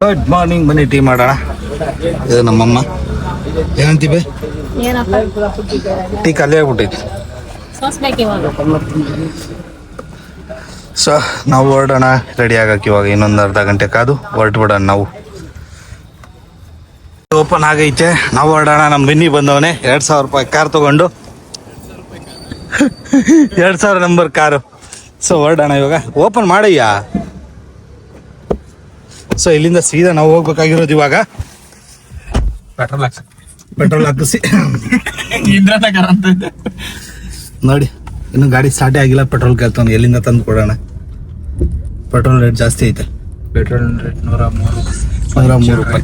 Good morning, ಬನ್ನಿ tea ಮಾಡೋಣ. ಇದು ನಮ್ಮಮ್ಮ. ಏನಂತೀವಿ? ಟೀ ಖಾಲಿ ಆಗ್ಬಿಟ್ಟೈತಿ. ಸೊ ನಾವು ಹೊರಡೋಣ, ರೆಡಿ ಆಗಕ್ಕೆ ಇವಾಗ ಇನ್ನೊಂದು ಅರ್ಧ ಗಂಟೆ ಕಾದು ಹೊರಟ್ಬಿಡೋಣ. ನಾವು ಓಪನ್ ಆಗೈತೆ, ನಾವು ಹೊರಡೋಣ. ನಮ್ಮ ಬಿನ್ನಿ ಬಂದವನೇ 2000 ರೂಪಾಯಿ ಕಾರ್ ತಗೊಂಡು 2000 ನಂಬರ್ ಕಾರು. ಸೊ ಹೊರಡೋಣ ಇವಾಗ. ಓಪನ್ ಮಾಡಯ್ಯ. ಸೊ ಇಲ್ಲಿಂದ ಸೀದಾ ನಾವು ಹೋಗ್ಬೇಕಾಗಿರೋದು ಇವಾಗ ಪೆಟ್ರೋಲ್ ಹಾಕಿಸಿ ಇಂದ್ರನಗರ ಅಂತ ಇದೆ ನೋಡಿ. ಇನ್ನು ಗಾಡಿ ಸ್ಟಾರ್ಟೇ ಆಗಿಲ್ಲ, ಪೆಟ್ರೋಲ್ ಕೇಳ್ತಾನೆ. ಎಲ್ಲಿಂದ ತಂದು ಕೊಡೋಣ? ಪೆಟ್ರೋಲ್ ರೇಟ್ ಜಾಸ್ತಿ ಐತೆ. ಪೆಟ್ರೋಲ್ ರೇಟ್ 103 ರೂಪಾಯಿ.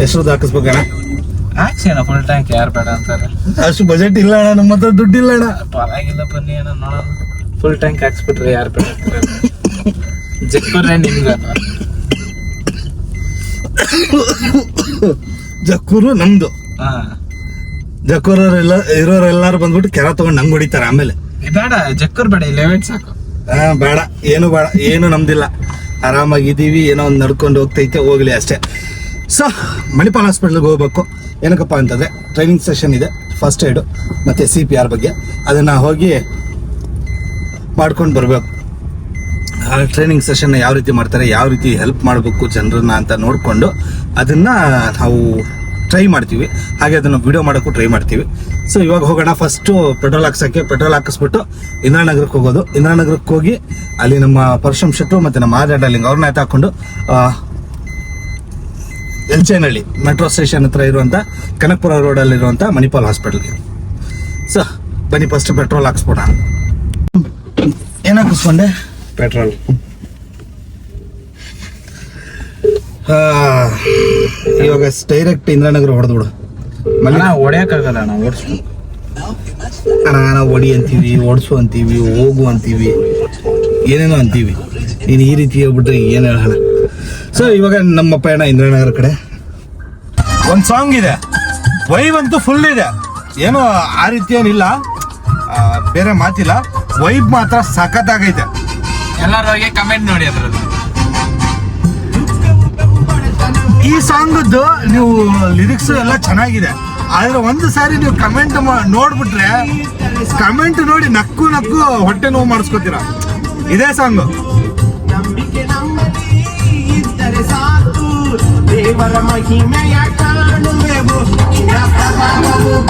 ಎಷ್ಟು ಹಾಕಿಸ್ಬೇಕಣ್ಣ? ಹಾಕ್ಸಿನ ಫುಲ್ ಟ್ಯಾಂಕ್. ಯಾರು ಬೇಡ ಅಂತಾರೆ? ಅಷ್ಟು ಬಜೆಟ್ ಇಲ್ಲ ಅಣ್ಣ, ನಮ್ಮ ಹತ್ರ ದುಡ್ಡು ಇಲ್ಲ ಅಣ್ಣ. ಪರವಾಗಿಲ್ಲ, ಬನ್ನಿ ಏನೋ ನೋಡೋಣ. ಫುಲ್ ಟ್ಯಾಂಕ್ ಹಾಕ್ಸ್ಬಿಟ್ರೆ ಯಾರು ಬೇಡ ಅಂತಾರೆ? ಜಕ್ಕೂರೇ ನಿಮ್ಗೆ ಜಕ್ಕೂರು ನಮ್ದು. ಜಕ್ಕೂರೆಲ್ಲ ಇರೋರೆಲ್ಲಾರು ಬಂದ್ಬಿಟ್ಟು ಕೆರ ತಗೊಂಡು ನಂಗೆ ಹೊಡಿತಾರೆ. ಆಮೇಲೆ ಬೇಡ, ಜಕ್ಕೂರ್ ಬೇಡ, 11 ಸಾಕು. ಬೇಡ, ಏನು ಬೇಡ, ಏನು ನಮ್ದಿಲ್ಲ. ಆರಾಮಾಗಿದ್ದೀವಿ. ಏನೋ ಒಂದು ನಡ್ಕೊಂಡು ಹೋಗ್ತೈತೆ, ಹೋಗ್ಲಿ ಅಷ್ಟೇ. ಸೊ ಮಣಿಪಾಲ್ ಹಾಸ್ಪಿಟ್ಲಿಗೆ ಹೋಗ್ಬೇಕು. ಏನಕ್ಕಪ್ಪ ಅಂತಂದ್ರೆ ಟ್ರೈನಿಂಗ್ ಸೆಷನ್ ಇದೆ, ಫಸ್ಟ್ ಏಡು ಮತ್ತೆ CPR ಬಗ್ಗೆ. ಅದನ್ನ ಹೋಗಿ ಮಾಡ್ಕೊಂಡು ಬರ್ಬೇಕು. ಆ ಟ್ರೈನಿಂಗ್ ಸೆಷನ್ ಯಾವ ರೀತಿ ಮಾಡ್ತಾರೆ, ಯಾವ ರೀತಿ ಹೆಲ್ಪ್ ಮಾಡಬೇಕು ಜನರನ್ನ ಅಂತ ನೋಡಿಕೊಂಡು ಅದನ್ನ ನಾವು ಟ್ರೈ ಮಾಡ್ತೀವಿ. ಹಾಗೆ ಅದನ್ನು ವಿಡಿಯೋ ಮಾಡೋಕ್ಕೂ ಟ್ರೈ ಮಾಡ್ತೀವಿ. ಸೊ ಇವಾಗ ಹೋಗೋಣ. ಫಸ್ಟು ಪೆಟ್ರೋಲ್ ಹಾಕ್ಸೋಕ್ಕೆ ಪೆಟ್ರೋಲ್ ಹಾಕಿಸ್ಬಿಟ್ಟು ಇಂದಿರಾನಗರಕ್ಕೆ ಹೋಗೋದು. ಇಂದಿರಾನಗರಕ್ಕೆ ಹೋಗಿ ಅಲ್ಲಿ ನಮ್ಮ ಪರಶುರಾಮ್ ಶೆಟ್ರು ಮತ್ತು ನಮ್ಮ ಆರ್ಡಾಲಿಂಗ್ ಅವ್ರನ್ನ ಹಾಕೊಂಡು ಎಲ್ಚೇನಹಳ್ಳಿ ಮೆಟ್ರೋ ಸ್ಟೇಷನ್ ಹತ್ರ ಇರುವಂಥ ಕನಕಪುರ ರೋಡಲ್ಲಿರುವಂಥ ಮಣಿಪಾಲ್ ಹಾಸ್ಪಿಟಲ್ಗೆ. ಸೊ ಬನ್ನಿ, ಫಸ್ಟ್ ಪೆಟ್ರೋಲ್ ಹಾಕ್ಸ್ಬಿಡ. ಏನು ಹಾಕಿಸ್ಕೊಂಡೆ? ಪೆಟ್ರೋಲ್. ಇವಾಗ ಡೈರೆಕ್ಟ್ ಇಂದಿರಾನಗರ ಹೊಡೆದ್ಬಿಡು. ಹೊಡೆಯಕ್ಕಾಗಲ್ಲ, ನಾವು ಓಡಿಸ್ಬೇಕು. ನಾವು ಹೊಡಿ ಅಂತೀವಿ, ಓಡಿಸು ಅಂತೀವಿ, ಹೋಗು ಅಂತೀವಿ, ಏನೇನೋ ಅಂತೀವಿ. ನೀನು ಈ ರೀತಿ ಹೇಳ್ಬಿಟ್ರೆ ಏನು ಹೇಳೋಣ. ಸೊ ಇವಾಗ ನಮ್ಮ ಪಯಣ ಇಂದಿರಾನಗರ ಕಡೆ. ಒಂದು ಸಾಂಗ್ ಇದೆ, ವೈಬ್ ಅಂತೂ ಫುಲ್ ಇದೆ. ಏನೋ ಆ ರೀತಿ ಏನಿಲ್ಲ, ಬೇರೆ ಮಾತಿಲ್ಲ. ವೈಬ್ ಮಾತ್ರ ಸಖತ್ತಾಗೈತೆ. ಎಲ್ಲರೂ ಹೋಗಿ ಕಮೆಂಟ್ ನೋಡಿ ಅದ್ರದ್ದು. ಈ ಸಾಂಗದ್ದು ನೀವು ಲಿರಿಕ್ಸ್ ಎಲ್ಲ ಚೆನ್ನಾಗಿದೆ, ಆದ್ರೆ ಒಂದು ಸಾರಿ ನೀವು ಕಮೆಂಟ್ ನೋಡ್ಬಿಟ್ರೆ, ಕಮೆಂಟ್ ನೋಡಿ ನಕ್ಕು ನಕ್ಕು ಹೊಟ್ಟೆ ನೋವು ಮಾಡಿಸ್ಕೊತೀರ. ಇದೇ ಸಾಂಗು.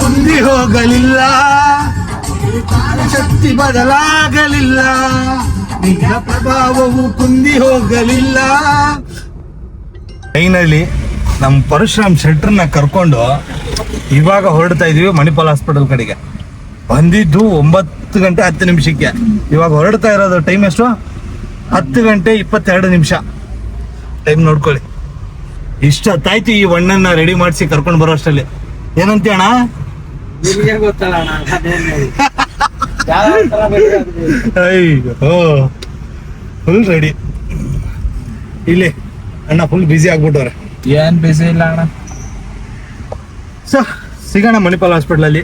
ಕುಂದಿ ಹೋಗಲಿಲ್ಲ, ಶಕ್ತಿ ಬದಲಾಗಲಿಲ್ಲ, ನಿನ್ನ ಪ್ರಭಾವವು ಕುಂದಿ ಹೋಗಲಿಲ್ಲ. ಫೈನಲಿ ನಮ್ಮ ಪರಶುರಾಮ್ ಶೆಟ್ರನ್ನ ಕರ್ಕೊಂಡು ಇವಾಗ ಹೊರಡ್ತಾ ಇದೀವಿ ಮಣಿಪಾಲ್ ಹಾಸ್ಪಿಟಲ್ ಕಡೆಗೆ. ಬಂದಿದ್ದು 9 ಗಂಟೆ 10 ನಿಮಿಷಕ್ಕೆ. ಇವಾಗ ಹೊರಡ್ತಾ ಇರೋದು ಟೈಮ್ ಎಷ್ಟು? 10 ಗಂಟೆ 22 ನಿಮಿಷ. ಟೈಮ್ ನೋಡ್ಕೊಳ್ಳಿ. ಇಷ್ಟೊತ್ತಾಯ್ತು ಈ ಒಣ್ಣನ್ನ ರೆಡಿ ಮಾಡಿಸಿ ಕರ್ಕೊಂಡು ಬರೋ ಅಷ್ಟರಲ್ಲಿ. ಏನಂತೀಯ ಅಣ್ಣ? Full ready. ಇಲ್ಲಿ ಅಣ್ಣ ಫುಲ್ ಬಿಸಿ ಆಗ್ಬಿಟ್ಟವ್ರೆ. ಏನ್ ಬಿಸಿ ಇಲ್ಲ ಅಣ್ಣ. ಸೊ ಸಿಗೋಣ Manipal hospital.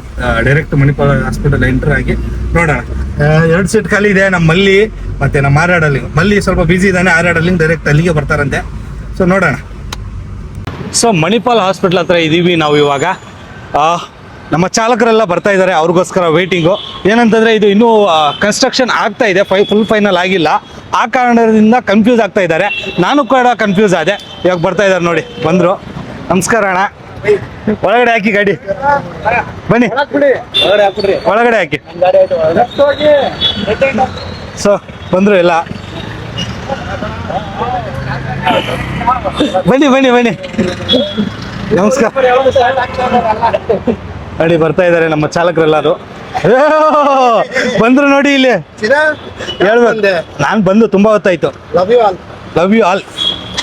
Direct Manipal hospital enter ಆಗಿ ನೋಡೋಣ. 2 ಸೀಟ್ ಖಾಲಿ ಇದೆ. ನಮ್ಮ ಮಲ್ಲಿ ಮತ್ತೆ ನಮ್ಮ ಆರ್ಡಾಲಿಂಗ್. ಮಲ್ಲಿ ಸ್ವಲ್ಪ ಬಿಸಿ ಇದ್ದಾನೆ, ಆರ್ಡಾಲಿಂಗ್ ಡೈರೆಕ್ಟ್ ಅಲ್ಲಿಗೆ ಬರ್ತಾರಂತೆ. ಸೊ ನೋಡೋಣ. ಸೊ ಮಣಿಪಾಲ್ ಹಾಸ್ಪಿಟಲ್ ಹತ್ರ ಇದ್ದೀವಿ ನಾವು ಇವಾಗ. ನಮ್ಮ ಚಾಲಕರೆಲ್ಲ ಬರ್ತಾ ಇದ್ದಾರೆ, ಅವ್ರಿಗೋಸ್ಕರ ವೇಟಿಂಗು. ಏನಂತಂದರೆ ಇದು ಇನ್ನೂ ಕನ್ಸ್ಟ್ರಕ್ಷನ್ ಆಗ್ತಾ ಇದೆ, ಫುಲ್ ಫೈನಲ್ ಆಗಿಲ್ಲ. ಆ ಕಾರಣದಿಂದ ಕನ್ಫ್ಯೂಸ್ ಆಗ್ತಾ ಇದ್ದಾರೆ. ನಾನು ಕೂಡ ಕನ್ಫ್ಯೂಸ್ ಆದೆ. ಇವಾಗ ಬರ್ತಾ ಇದ್ದಾರೆ ನೋಡಿ, ಬಂದರು. ನಮಸ್ಕಾರ ಅಣ್ಣ. ಒಳಗಡೆ ಹಾಕಿ ಗಾಡಿ, ಬನ್ನಿ ಒಳಗಡೆ ಹಾಕಿ. ಸೊ ಬಂದರು ಎಲ್ಲ. ಬನ್ನಿ ಬನ್ನಿ ಬನ್ನಿ, ನಮಸ್ಕಾರ. ನೋಡಿ ಬರ್ತಾ ಇದ್ದಾರೆ ನಮ್ಮ ಚಾಲಕರೆಲ್ಲರೂ. ಬಂದ್ರು ನೋಡಿ ಇಲ್ಲಿ. ಹೇಳ್ಬೇಕು, ನಾನು ಬಂದು ತುಂಬಾ ಹೊತ್ತಾಯ್ತು. Love you all.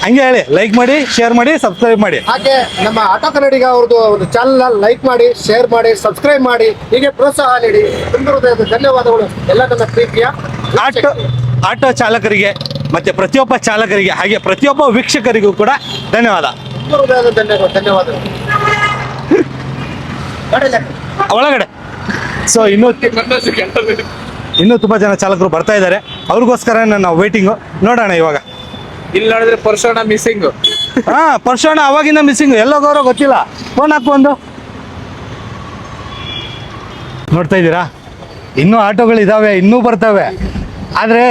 ಹಂಗೆ ಹೇಳಿ, ಲೈಕ್ ಮಾಡಿ, ಶೇರ್ ಮಾಡಿ, ಸಬ್ಸ್ಕ್ರೈಬ್ ಮಾಡಿ. ಹಾಗೆ ನಮ್ಮ ಆಟೋ ಕನ್ನಡಿಗ ಅವ್ರದ್ದು ಒಂದು ಚಾನಲ್ ಲೈಕ್ ಮಾಡಿ, ಶೇರ್ ಮಾಡಿ, ಸಬ್ಸ್ಕ್ರೈಬ್ ಮಾಡಿ, ಹೀಗೆ ಪ್ರೋತ್ಸಾಹ ನೀಡಿ. ತುಂಬ ಹೃದಯದ ಧನ್ಯವಾದಗಳು ಎಲ್ಲ ನನ್ನ ಪ್ರೀತಿಯ ಆಟೋ ಚಾಲಕರಿಗೆ ಮತ್ತೆ ಪ್ರತಿಯೊಬ್ಬ ಚಾಲಕರಿಗೆ, ಹಾಗೆ ಪ್ರತಿಯೊಬ್ಬ ವೀಕ್ಷಕರಿಗೂ ಕೂಡ ಧನ್ಯವಾದ. ತುಂಬ ಹೃದಯದ ಧನ್ಯವಾದಗಳು. ಒಳಗಡೆ. ಸೊ ಇನ್ನೂ ತುಂಬ ಜನ ಚಾಲಕರು ಬರ್ತಾ ಇದ್ದಾರೆ, ಅವ್ರಿಗೋಸ್ಕರ ನಾವು ವೇಟಿಂಗು. ನೋಡೋಣ ಇವಾಗ. ಇಲ್ಲಿ ನೋಡಿದ್ರೆ ಪರ್ಸೋಣ ಮಿಸ್ಸಿಂಗ್. ಹಾ ಪರ್ಸೋಣ ಅವಾಗಿಂದ ಮಿಸ್ಸಿಂಗ್, ಎಲ್ಲೋಗವ್ರೋ ಗೊತ್ತಿಲ್ಲ. ಫೋನ್ ಹಾಕು ಒಂದು. ನೋಡ್ತಾ ಇದ್ದೀರಾ, ಇನ್ನೂ ಆಟೋಗಳಿದ್ದಾವೆ, ಇನ್ನೂ ಬರ್ತವೆ. ಆದರೆ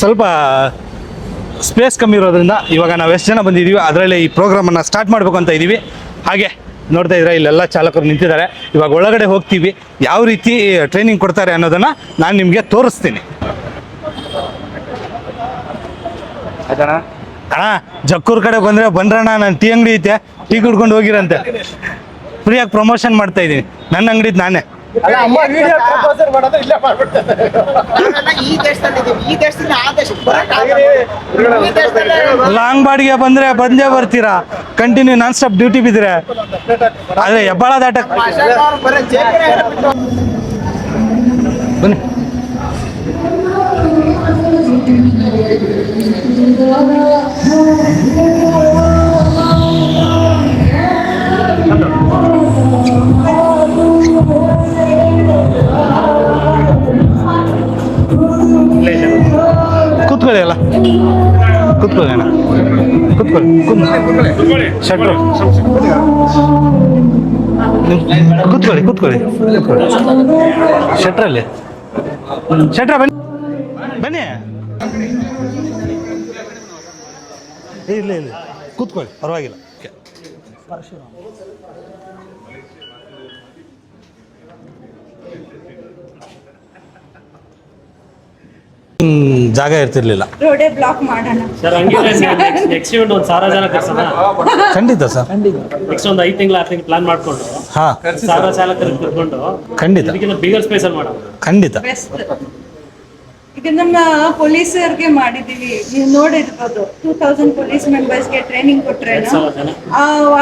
ಸ್ವಲ್ಪ ಸ್ಪೇಸ್ ಕಮ್ಮಿ ಇರೋದ್ರಿಂದ ಇವಾಗ ನಾವು ಎಷ್ಟು ಜನ ಬಂದಿದ್ದೀವಿ ಅದರಲ್ಲಿ ಈ ಪ್ರೋಗ್ರಾಮನ್ನು ಸ್ಟಾರ್ಟ್ ಮಾಡಬೇಕು ಅಂತ ಇದ್ದೀವಿ. ಹಾಗೆ ನೋಡ್ತಾ ಇದ್ದೀರಾ, ಇಲ್ಲೆಲ್ಲ ಚಾಲಕರು ನಿಂತಿದ್ದಾರೆ. ಇವಾಗ ಒಳಗಡೆ ಹೋಗ್ತೀವಿ, ಯಾವ ರೀತಿ ಟ್ರೈನಿಂಗ್ ಕೊಡ್ತಾರೆ ಅನ್ನೋದನ್ನು ನಾನು ನಿಮಗೆ ತೋರಿಸ್ತೀನಿ. ಅಣ್ಣ ಜಕ್ಕೂರ್ ಕಡೆ ಬಂದರೆ ಬನ್ರಣ್ಣ, ನಾನು ಟೀ ಅಂಗಡಿ ಐತೆ, ಟೀ ಕುಡ್ಕೊಂಡು ಹೋಗಿರಂತೆ. ಫ್ರೀಯಾಗಿ ಪ್ರಮೋಷನ್ ಮಾಡ್ತಾ ಇದ್ದೀನಿ, ನನ್ನ ಅಂಗಡಿದು ನಾನೇ. ಲಾಂಗ್ ಬಾಡಿಗೆ ಬಂದ್ರೆ ಬಂದೇ ಬರ್ತೀರಾ, ಕಂಟಿನ್ಯೂ ನಾನ್ ಸ್ಟಾಪ್ ಡ್ಯೂಟಿ ಬಿದ್ದರೆ. ಆದ್ರೆ ಹೆಬ್ಬಾಳ ದಾಟ ಬನ್ನಿ. ಕೂತ್ಕೊಳ್ಳಿ, ಅಲ್ಲ ಕೂತ್ಕೊಳ್ಳಿ ಅಣ್ಣ, ಕೂತ್ಕೊಳ್ಳಿ. ಶಟ್ರು ಕೂತ್ಕೊಳ್ಳಿ. ಶಟ್ರಲ್ಲಿ ಶಟ್ರ ಬನ್ನಿ ಬನ್ನಿ. ಇಲ್ಲ ಕೂತ್ಕೊಳ್ಳಿ, ಪರವಾಗಿಲ್ಲ. ಜಾಗ ಇರ್ತಿರ್ಲಿಲ್ಲ. ರೋಡೇ ಬ್ಲಾಕ್ ಮಾಡೋಣ ಸರ್. ಹಂಗಿದ್ರೆ ನೆಕ್ಸ್ಟ್ ಇವೆಂಟ್ ಒಂದು 1000 ಜನ ಕರ್ಸೋಣ. ಖಂಡಿತ ಸರ್, ನೆಕ್ಸ್ಟ್ ಒಂದು 5 ತಿಂಗಳು 6 ತಿಂಗಳು ಪ್ಲಾನ್ ಮಾಡ್ಕೊಂಡು ಹಾ 1000 ಚಾಲಕರಿಗೆ ಕರ್ಕೊಂಡು ಖಂಡಿತ ಇದಕ್ಕಿಂತ ಬಿಗರ್ ಸ್ಪೇಸ್ ಅಲ್ಲಿ ಮಾಡೋಣ. ಖಂಡಿತ. ಬೆಸ್ಟ್. ಈಗ ನಮ್ಮ ಪೊಲೀಸರಿಗೆ ಮಾಡಿದೀವಿ, ನೀವು ನೋಡಿರ್ಬೋದು. 2000 ಪೊಲೀಸ್ ಮೆಂಬರ್ಸ್ಗೆ ಟ್ರೈನಿಂಗ್ ಕೊಟ್ರೆ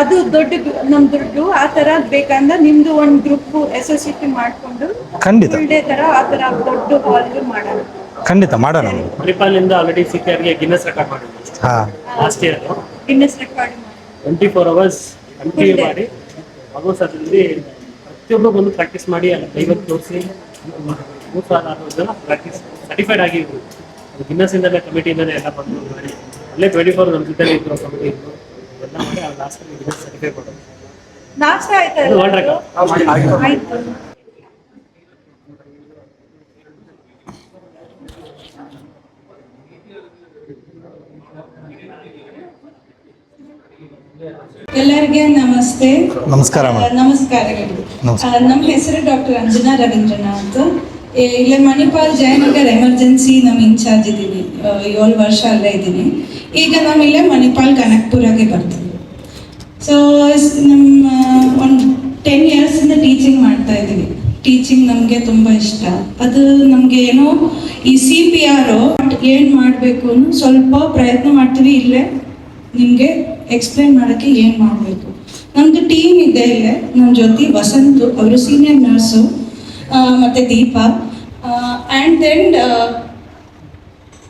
ಅದು ದೊಡ್ಡ ನಮ್ ದುಡ್ಡು. ಆ ತರ ಬೇಕಂದ್ರೆ ನಿಮ್ದು ಒಂದು ಗ್ರೂಪ್ SSCP ಮಾಡ್ಕೊಂಡು ಖಂಡಿತ ಡೇ ತರ ಆ ತರ ದೊಡ್ಡ ಹಾಲ್ ಮಾಡೋಣ. ಖಂಡಿತ ಮಾಡೋಣ. ಟ್ರಿಪಲ್ ಆಲ್ರೆಡಿ ಸಿಕ್ಕಾರ್ಗೆ ಗಿನ್ನಸ್ ರೆಕಾರ್ಡ್ ಮಾಡಿದ್ವಿ ಹಾ last year. Guinness record 24 hours continue ಮಾಡಿ ಆಲ್ಮೋಸ್ಟ್ ಅದರಲ್ಲಿ ಪ್ರತಿಯೊಬ್ಬರು ಬಂದು ಪ್ರಾಕ್ಟೀಸ್ ಮಾಡಿ ಅಲ್ಲಿ ದೈವಕ್ಕೆ ತೋರಿಸಿ 3600 ಜನ ಪ್ರಾಕ್ಟೀಸ್ ಸರ್ಟಿಫೈಡ್ ಆಗಿದ್ರು. ಗಿನ್ನಸ್ ಇಂದಲೇ ಕಮಿಟಿಯಿಂದಲೇ ಎಲ್ಲ ಬಂದು ಮಾಡಿ ಅಲ್ಲೇ 24 ನಮ್ಮ ಜೊತೆ ಇದ್ರು ಕಮಿಟಿ ಇದ್ರು ಎಲ್ಲ ಮಾಡಿ ಆ ಲಾಸ್ಟ್ ಗಿನ್ನಸ್ ಸರ್ಟಿಫೈಡ್ ಕೊಡೋದು. ನಾಶ ಆಯ್ತಾ ವರ್ಲ್ಡ್ ರೆಕಾರ್ಡ್ ಆಯ್ತು. ಎಲ್ಲರಿಗೆ ನಮಸ್ತೆ. ನಮಸ್ಕಾರ ಮೇಡಮ್. ನಮಸ್ಕಾರಗಳು. ನಮಸ್ಕಾರ. ನಮ್ಮ ಹೆಸರು ಡಾಕ್ಟರ್ ಅಂಜನಾ ರವೀಂದ್ರನಾಥ್. ಇಲ್ಲೇ ಮಣಿಪಾಲ್ ಜಯನಗರ್ ಎಮರ್ಜೆನ್ಸಿ ನಮ್ಮ ಇನ್ಚಾರ್ಜ್ ಇದ್ದೀನಿ. 7 ವರ್ಷ ಅಲ್ಲೇ ಇದ್ದೀನಿ. ಈಗ ನಾವು ಇಲ್ಲೇ ಮಣಿಪಾಲ್ ಕನಕ್ಪುರಾಗೆ ಬರ್ತೀವಿ. ಸೊ ನಮ್ಮ ಒಂದು 10 ಇಯರ್ಸಿಂದ ಟೀಚಿಂಗ್ ಮಾಡ್ತಾ ಇದ್ದೀವಿ. ಟೀಚಿಂಗ್ ನಮಗೆ ತುಂಬ ಇಷ್ಟ. ಅದು ನಮಗೆ ಏನೋ ಈ CPR ಏನು ಮಾಡಬೇಕು ಅನ್ನೋ ಸ್ವಲ್ಪ ಪ್ರಯತ್ನ ಮಾಡ್ತೀವಿ. ಇಲ್ಲೇ ನಿಮಗೆ ಎಕ್ಸ್ಪ್ಲೈನ್ ಮಾಡೋಕ್ಕೆ ಏನು ಮಾಡಬೇಕು. ನಮ್ಮದು ಟೀಮ್ ಇದೆ ಇಲ್ಲೇ. ನಮ್ಮ ಜೊತೆ ವಸಂತು, ಅವರು ಸೀನಿಯರ್ ನರ್ಸು, ಮತ್ತು ದೀಪಾ, ಆ್ಯಂಡ್ ದೆನ್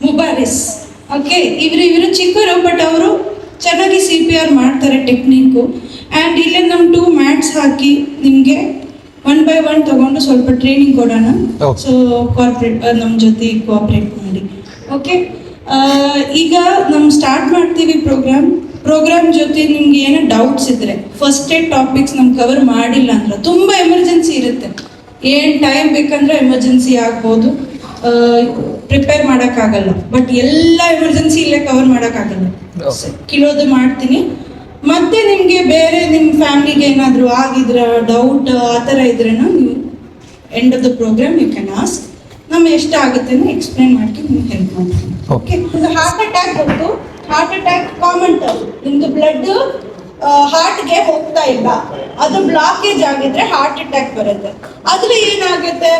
ಮುಬಾರಿಸ್. ಓಕೆ, ಇವರು ಚಿಕ್ಕವರು, ಬಟ್ ಅವರು ಚೆನ್ನಾಗಿ CPR ಮಾಡ್ತಾರೆ ಟೆಕ್ನಿಕ್ಕು. ಆ್ಯಂಡ್ ಇಲ್ಲೇ ನಮ್ಮ 2 ಮ್ಯಾಟ್ಸ್ ಹಾಕಿ ನಿಮಗೆ 1 by 1 ತಗೊಂಡು ಸ್ವಲ್ಪ ಟ್ರೈನಿಂಗ್ ಕೊಡೋಣ. ಸೊ ನಮ್ಮ ಜೊತೆ ಕೋಆಪ್ರೇಟ್ ಮಾಡಿ. ಓಕೆ, ಈಗ ನಮ್ಮ ಸ್ಟಾರ್ಟ್ ಮಾಡ್ತೀವಿ ಪ್ರೋಗ್ರಾಮ್ ಜೊತೆ ನಿಮ್ಗೆ ಏನೋ ಡೌಟ್ಸ್ ಇದ್ರೆ, ಫಸ್ಟ್ ಏಡ್ ಟಾಪಿಕ್ಸ್ ನಮ್ಗೆ ಕವರ್ ಮಾಡಿಲ್ಲ ಅಂದ್ರೆ, ತುಂಬ ಎಮರ್ಜೆನ್ಸಿ ಇರುತ್ತೆ, ಏನು ಟೈಮ್ ಬೇಕಂದ್ರೆ ಎಮರ್ಜೆನ್ಸಿ ಆಗ್ಬೋದು, ಪ್ರಿಪೇರ್ ಮಾಡೋಕ್ಕಾಗಲ್ಲ. ಬಟ್ ಎಲ್ಲ ಎಮರ್ಜೆನ್ಸಿ ಇಲ್ಲೇ ಕವರ್ ಮಾಡೋಕ್ಕಾಗಲ್ಲ, ಕಿಲೋದು ಮಾಡ್ತೀನಿ. ಮತ್ತೆ ನಿಮಗೆ ಬೇರೆ ನಿಮ್ಮ ಫ್ಯಾಮಿಲಿಗೆ ಏನಾದರೂ ಆಗಿದ್ರೆ ಡೌಟ್ ಆ ಥರ ಇದ್ರೇನು ನೀವು end of the program you can ask. ನಮ್ಗೆ ಎಷ್ಟಾಗುತ್ತೆ ಎಕ್ಸ್ಪ್ಲೈನ್ ಮಾಡ್ಕೊಂಡು ನಿಮ್ಗೆ ಹೆಲ್ಪ್ ಮಾಡ್ತೀನಿ. ಓಕೆ, ಹಾರ್ಟ್ ಅಟ್ಯಾಕ್ ಬಂತು. Heart attack common term. ನಿಮ್ದು ಬ್ಲಡ್ ಹಾರ್ಟ್ಗೆ ಹೋಗ್ತಾ ಇಲ್ಲ, ಅದು ಬ್ಲಾಕೇಜ್ ಆಗಿದ್ರೆ ಹಾರ್ಟ್ ಅಟ್ಯಾಕ್ ಬರುತ್ತೆ. ಅದ್ರ ಏನಾಗುತ್ತೆ,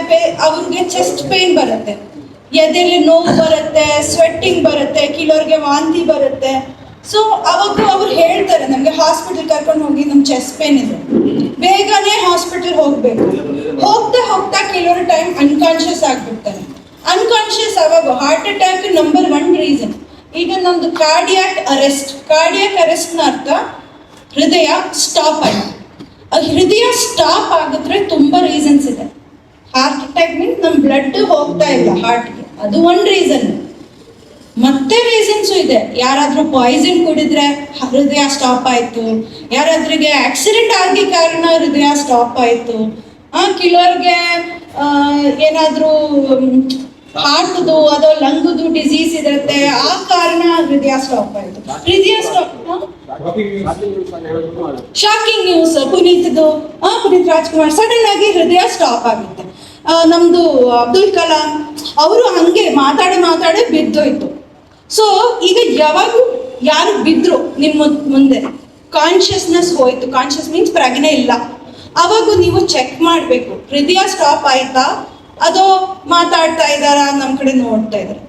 ಅವ್ರಿಗೆ ಚೆಸ್ಟ್ ಪೇನ್ ಬರುತ್ತೆ, ಎದೆಯಲ್ಲಿ ನೋವು ಬರುತ್ತೆ, ಸ್ವೆಟ್ಟಿಂಗ್ ಬರುತ್ತೆ, ಕೆಲವ್ರಿಗೆ ವಾಂತಿ ಬರುತ್ತೆ. ಸೊ ಅವಾಗ ಅವ್ರು ಹೇಳ್ತಾರೆ ನಮಗೆ ಹಾಸ್ಪಿಟಲ್ ಕರ್ಕೊಂಡು ಹೋಗಿ, ನಮ್ಮ ಚೆಸ್ಟ್ ಪೇನ್ ಇದೆ, ಬೇಗನೆ ಹಾಸ್ಪಿಟಲ್ ಹೋಗ್ಬೇಕು. ಹೋಗ್ತಾ ಕೆಲವರು ಟೈಮ್ ಅನ್ಕಾನ್ಶಿಯಸ್ ಆಗ್ಬಿಡ್ತಾರೆ. ಅನ್ಕಾನ್ಶಿಯಸ್ ಆವಾಗ ಹಾರ್ಟ್ ಅಟ್ಯಾಕ್ ನಂಬರ್ 1 ರೀಸನ್. ಈಗ ನಮ್ದು ಕಾರ್ಡಿಯಾಕ್ ಅರೆಸ್ಟ್ನ ಅರ್ಥ ಹೃದಯ ಸ್ಟಾಪ್ ಆಯ್ತು. ಹೃದಯ ಸ್ಟಾಪ್ ಆಗಿದ್ರೆ ತುಂಬ ರೀಸನ್ಸ್ ಇದೆ. ಹಾರ್ಟ್ ಅಟ್ಯಾಕ್ ಮೀನ್ಸ್ ನಮ್ಮ ಬ್ಲಡ್ ಹೋಗ್ತಾ ಇಲ್ಲ ಹಾರ್ಟ್ಗೆ, ಅದು 1 ರೀಸನ್. ಮತ್ತೆ ರೀಸನ್ಸು ಇದೆ. ಯಾರಾದ್ರೂ ಪಾಯ್ಸನ್ ಕುಡಿದ್ರೆ ಹೃದಯ ಸ್ಟಾಪ್ ಆಯ್ತು, ಯಾರಾದ್ರಿಗೆ ಆಕ್ಸಿಡೆಂಟ್ ಆಗಿ ಕಾರಣ ಹೃದಯ ಸ್ಟಾಪ್ ಆಯ್ತು, ಕೆಲವ್ರಿಗೆ ಏನಾದ್ರೂ ಹಾರ್ಟ್ದು ಅದೋ ಲಂಗ್ದು ಡಿಸೀಸ್ ಇರುತ್ತೆ, ಆ ಕಾರಣ ಹೃದಯ ಸ್ಟಾಪ್ ಆಯ್ತು. ಹೃದಯ stop shocking news Puneeth Rajkumar sudden ಆಗಿ ಹೃದಯ ಸ್ಟಾಪ್ ಆಗುತ್ತೆ. ನಮ್ದು ಅಬ್ದುಲ್ ಕಲಾಂ ಅವರು ಹಂಗೆ ಮಾತಾಡಿ ಬಿದ್ದೋಯ್ತು. ಸೊ ಈಗ ಯಾವಾಗೂ ಯಾರು ಬಿದ್ರು ನಿಮ್ಮ ಮುಂದೆ ಕಾನ್ಶಿಯಸ್ನೆಸ್ ಹೋಯ್ತು, ಕಾನ್ಶಿಯಸ್ ಮೀನ್ಸ್ ಪ್ರಜ್ಞೆ ಇಲ್ಲ, ಅವಾಗ ನೀವು ಚೆಕ್ ಮಾಡಬೇಕು ಹೃದಯ ಸ್ಟಾಪ್ ಆಯ್ತಾ ಅದೋ ಮಾತಾಡ್ತಾ ಇದ್ದಾರಾ ನಮ್ಮ ಕಡೆ ನೋಡ್ತಾ ಇದ್ದಾರೆ.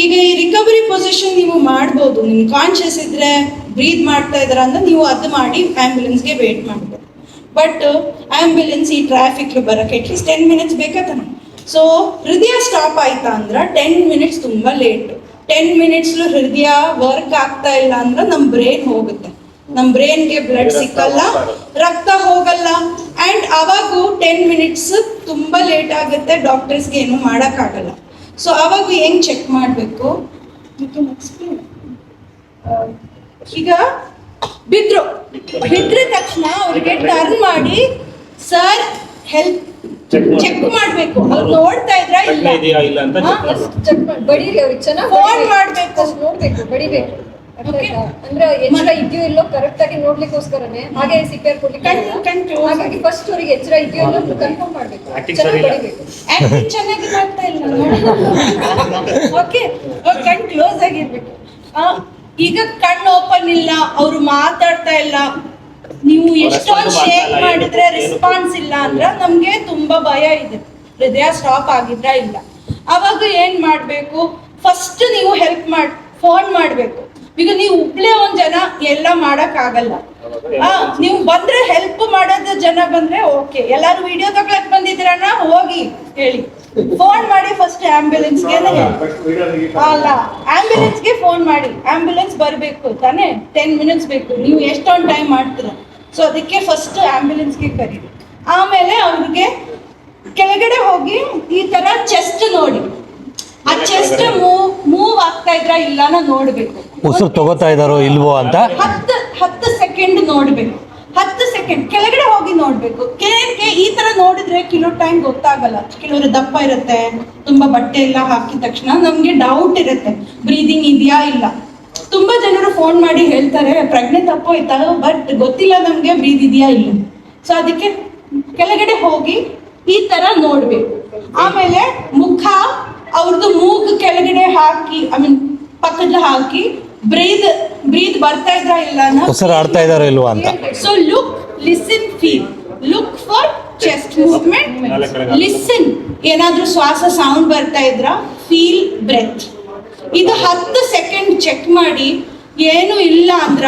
ಈಗ ಈ ರಿಕವರಿ ಪೊಸಿಷನ್ ನೀವು ಮಾಡ್ಬೋದು, ನಿಮ್ ಕಾನ್ಶಿಯಸ್ ಇದ್ರೆ ಬ್ರೀತ್ ಮಾಡ್ತಾ ಇದಾರ ಅಂದ್ರೆ ನೀವು ಅದು ಮಾಡಿ ಆಂಬ್ಯುಲೆನ್ಸ್ಗೆ ವೇಟ್ ಮಾಡ್ಬೋದು. ಬಟ್ ಆಂಬ್ಯುಲೆನ್ಸ್ ಈ ಟ್ರಾಫಿಕ್ ಬರಕ್ಕೆ ಅಟ್ಲೀಸ್ಟ್ 10 ಮಿನಿಟ್ಸ್ ಬೇಕಾತಾನೆ. ಸೊ ಹೃದಯ ಸ್ಟಾಪ್ ಆಯ್ತಾ ಅಂದ್ರೆ 10 ಮಿನಿಟ್ಸ್ ತುಂಬಾ ಲೇಟ್. 10 ಮಿನಿಟ್ಸ್ ಹೃದಯ ವರ್ಕ್ ಆಗ್ತಾ ಇಲ್ಲ ಅಂದ್ರೆ ನಮ್ ಬ್ರೈನ್ ಹೋಗುತ್ತೆ, ನಮ್ ಬ್ರೈನ್ಗೆ ಬ್ಲಡ್ ಸಿಕ್ಕಲ್ಲ, ರಕ್ತ ಹೋಗಲ್ಲ, ಅಂಡ್ ಅವಾಗ 10 ಮಿನಿಟ್ಸ್ ತುಂಬಾ ಲೇಟ್ ಆಗುತ್ತೆ, ಡಾಕ್ಟರ್ಸ್ಗೆ ಏನು ಮಾಡಕ್ಕಾಗಲ್ಲ. ಸೊ ಅವಾಗ ಹೆಂಗ್ ಚೆಕ್ ಮಾಡಬೇಕು, ಈಗ ಬಿದ್ರ ತಕ್ಷಣ ಅವ್ರಿಗೆ ಟರ್ನ್ ಮಾಡಿ ಸರ್ ಹೆಲ್ಪ್ ಚೆಕ್ ಮಾಡ್ಬೇಕು, ಅವ್ರು ನೋಡ್ತಾ ಇದ್ರ ಇಲ್ಲ ಬಡೀರಿ ಅವ್ರಿಗೆ ಚೆನ್ನಾಗಿ ಫೋನ್ ಮಾಡ್ಬೇಕು, ನೋಡ್ಬೇಕು, ಬಡಿಬೇಕು. ಅಂದ್ರೆ ಎಚ್ಚರ ಇದೆಯೋ ಇಲ್ಲೋ ಕರೆಕ್ಟ್ ಆಗಿ ನೋಡ್ಲಿಕ್ಕೋಸ್ಕರನೇ ಹಾಗೆ ಸಿಪಿಆರ್ ಕೊಡ್ಲಿಕ್ಕೆ. ಹಾಗಾಗಿ ಫಸ್ಟ್ ಅವ್ರಿಗೆ ಎಚ್ಚರ ಇದೆಯೋ ಇಲ್ಲೋ ಕನ್ಫರ್ಮ್ ಮಾಡ್ಬೇಕು, ಚೆನ್ನಾಗಿ ಬಡಿಬೇಕು. ಆಕ್ಟಿಂಗ್ ಚೆನ್ನಾಗಿ ಮಾಡ್ತಾ ಇಲ್ಲ, ಓಕೆ ಕಣ್ ಕ್ಲೋಸ್ ಆಗಿರ್ಬೇಕು. ಈಗ ಕಣ್ಣು ಓಪನ್ ಇಲ್ಲ, ಅವ್ರು ಮಾತಾಡ್ತಾ ಇಲ್ಲ, ನೀವು ಎಷ್ಟೊಂದು ಶೇಕ್ ಮಾಡಿದ್ರೆ ರೆಸ್ಪಾನ್ಸ್ ಇಲ್ಲ ಅಂದ್ರೆ ನಮ್ಗೆ ತುಂಬಾ ಭಯ ಇದೆ, ಹೃದಯ ಸ್ಟಾಪ್ ಆಗಿದ್ರ ಇಲ್ಲ. ಅವಾಗ ಏನ್ ಮಾಡ್ಬೇಕು, ಫಸ್ಟ್ ನೀವು ಫೋನ್ ಮಾಡ್ಬೇಕು. ಈಗ ನೀವು ಒಬ್ಳೆ ಒಂದ್ ಜನ ಎಲ್ಲ ಮಾಡಕ್ ಆಗಲ್ಲ, ನೀವು ಬಂದ್ರೆ ಹೆಲ್ಪ್ ಮಾಡೋದು ಜನ ಬಂದ್ರೆ ಓಕೆ, ಎಲ್ಲಾರು ವಿಡಿಯೋ ತಗೊಳಕ್ ಬಂದಿದ್ರನ್ನ ಹೋಗಿ ಹೇಳಿ, ಫೋನ್ ಮಾಡಿ ಫಸ್ಟ್ ಆಂಬ್ಯುಲೆನ್ಸ್ಗೆ ಅಲ್ಲ ಆಂಬ್ಯುಲೆನ್ಸ್ಗೆ ಫೋನ್ ಮಾಡಿ, ಆಂಬ್ಯುಲೆನ್ಸ್ ಬರ್ಬೇಕು ತಾನೇ, 10 ಮಿನಿಟ್ಸ್ ಬೇಕು, ನೀವು ಎಷ್ಟೊಂದು ಟೈಮ್ ಮಾಡ್ತೀರ. ಸೊ ಅದಕ್ಕೆ ಫಸ್ಟ್ ಆಂಬ್ಯುಲೆನ್ಸ್ಗೆ ಕರೀರಿ. ಆಮೇಲೆ ಅವ್ರಿಗೆ ಕೆಳಗಡೆ ಹೋಗಿ ಈ ತರ ಚೆಸ್ಟ್ ನೋಡಿ, ಆ ಚೆಸ್ಟ್ ಮೂವ್ ಆಗ್ತಾ ಇದ್ರ ಇಲ್ಲಾನ ನೋಡ್ಬೇಕು, ಉಸಿರು ತಗೋತಾ ಇದಾರೋ ಇಲ್ವೋ ಅಂತ 10 ಸೆಕೆಂಡ್ ನೋಡ್ಬೇಕು. 10 ಸೆಕೆಂಡ್ ಕೆಳಗಡೆ ಹೋಗಿ ನೋಡ್ಬೇಕು. ಕೆಲವರಿಗೆ ಈ ತರ ನೋಡಿದ್ರೆ ಕೆಲವು ಟೈಮ್ ಗೊತ್ತಾಗಲ್ಲ, ಕೆಲವರು ದಪ್ಪ ಇರುತ್ತೆ, ತುಂಬಾ ಬಟ್ಟೆ ಎಲ್ಲ ಹಾಕಿದ ತಕ್ಷಣ ನಮ್ಗೆ ಡೌಟ್ ಇರುತ್ತೆ ಬ್ರೀದಿಂಗ್ ಇದೆಯಾ ಇಲ್ಲ. ತುಂಬಾ ಜನರು ಫೋನ್ ಮಾಡಿ ಹೇಳ್ತಾರೆ ಪ್ರಜ್ಞೆ ತಪ್ಪೋಯ್ತಾ, ಬಟ್ ಗೊತ್ತಿಲ್ಲ ನಮ್ಗೆ ಬ್ರೀದ್ ಇದೆಯಾ ಇಲ್ಲ. ಸೊ ಅದಕ್ಕೆ ಕೆಳಗಡೆ ಹೋಗಿ ಈ ತರ ನೋಡ್ಬೇಕು. ಆಮೇಲೆ ಮುಖ ಅವ್ರದ್ದು ಮೂಗು ಕೆಳಗಡೆ ಹಾಕಿ, ಐ ಮೀನ್ ಪಕ್ಕದ ಹಾಕಿ ಬ್ರೀದ್ ಬರ್ತಾ ಇದ್ರ ಇಲ್ಲ, ಉಸಿರು ಆಡ್ತಾ ಇದಾರೋ ಇಲ್ವಾ ಅಂತ. So look, listen, feel. Look for chest movement, listen, ಏನಾದ್ರೂ ಶ್ವಾಸ ಸೌಂಡ್ ಬರ್ತಾ ಇದ್ರ, ಫೀಲ್ ಬ್ರೆತ್. ಇದು 10 ಸೆಕೆಂಡ್ ಚೆಕ್ ಮಾಡಿ, ಏನು ಇಲ್ಲ ಅಂದ್ರ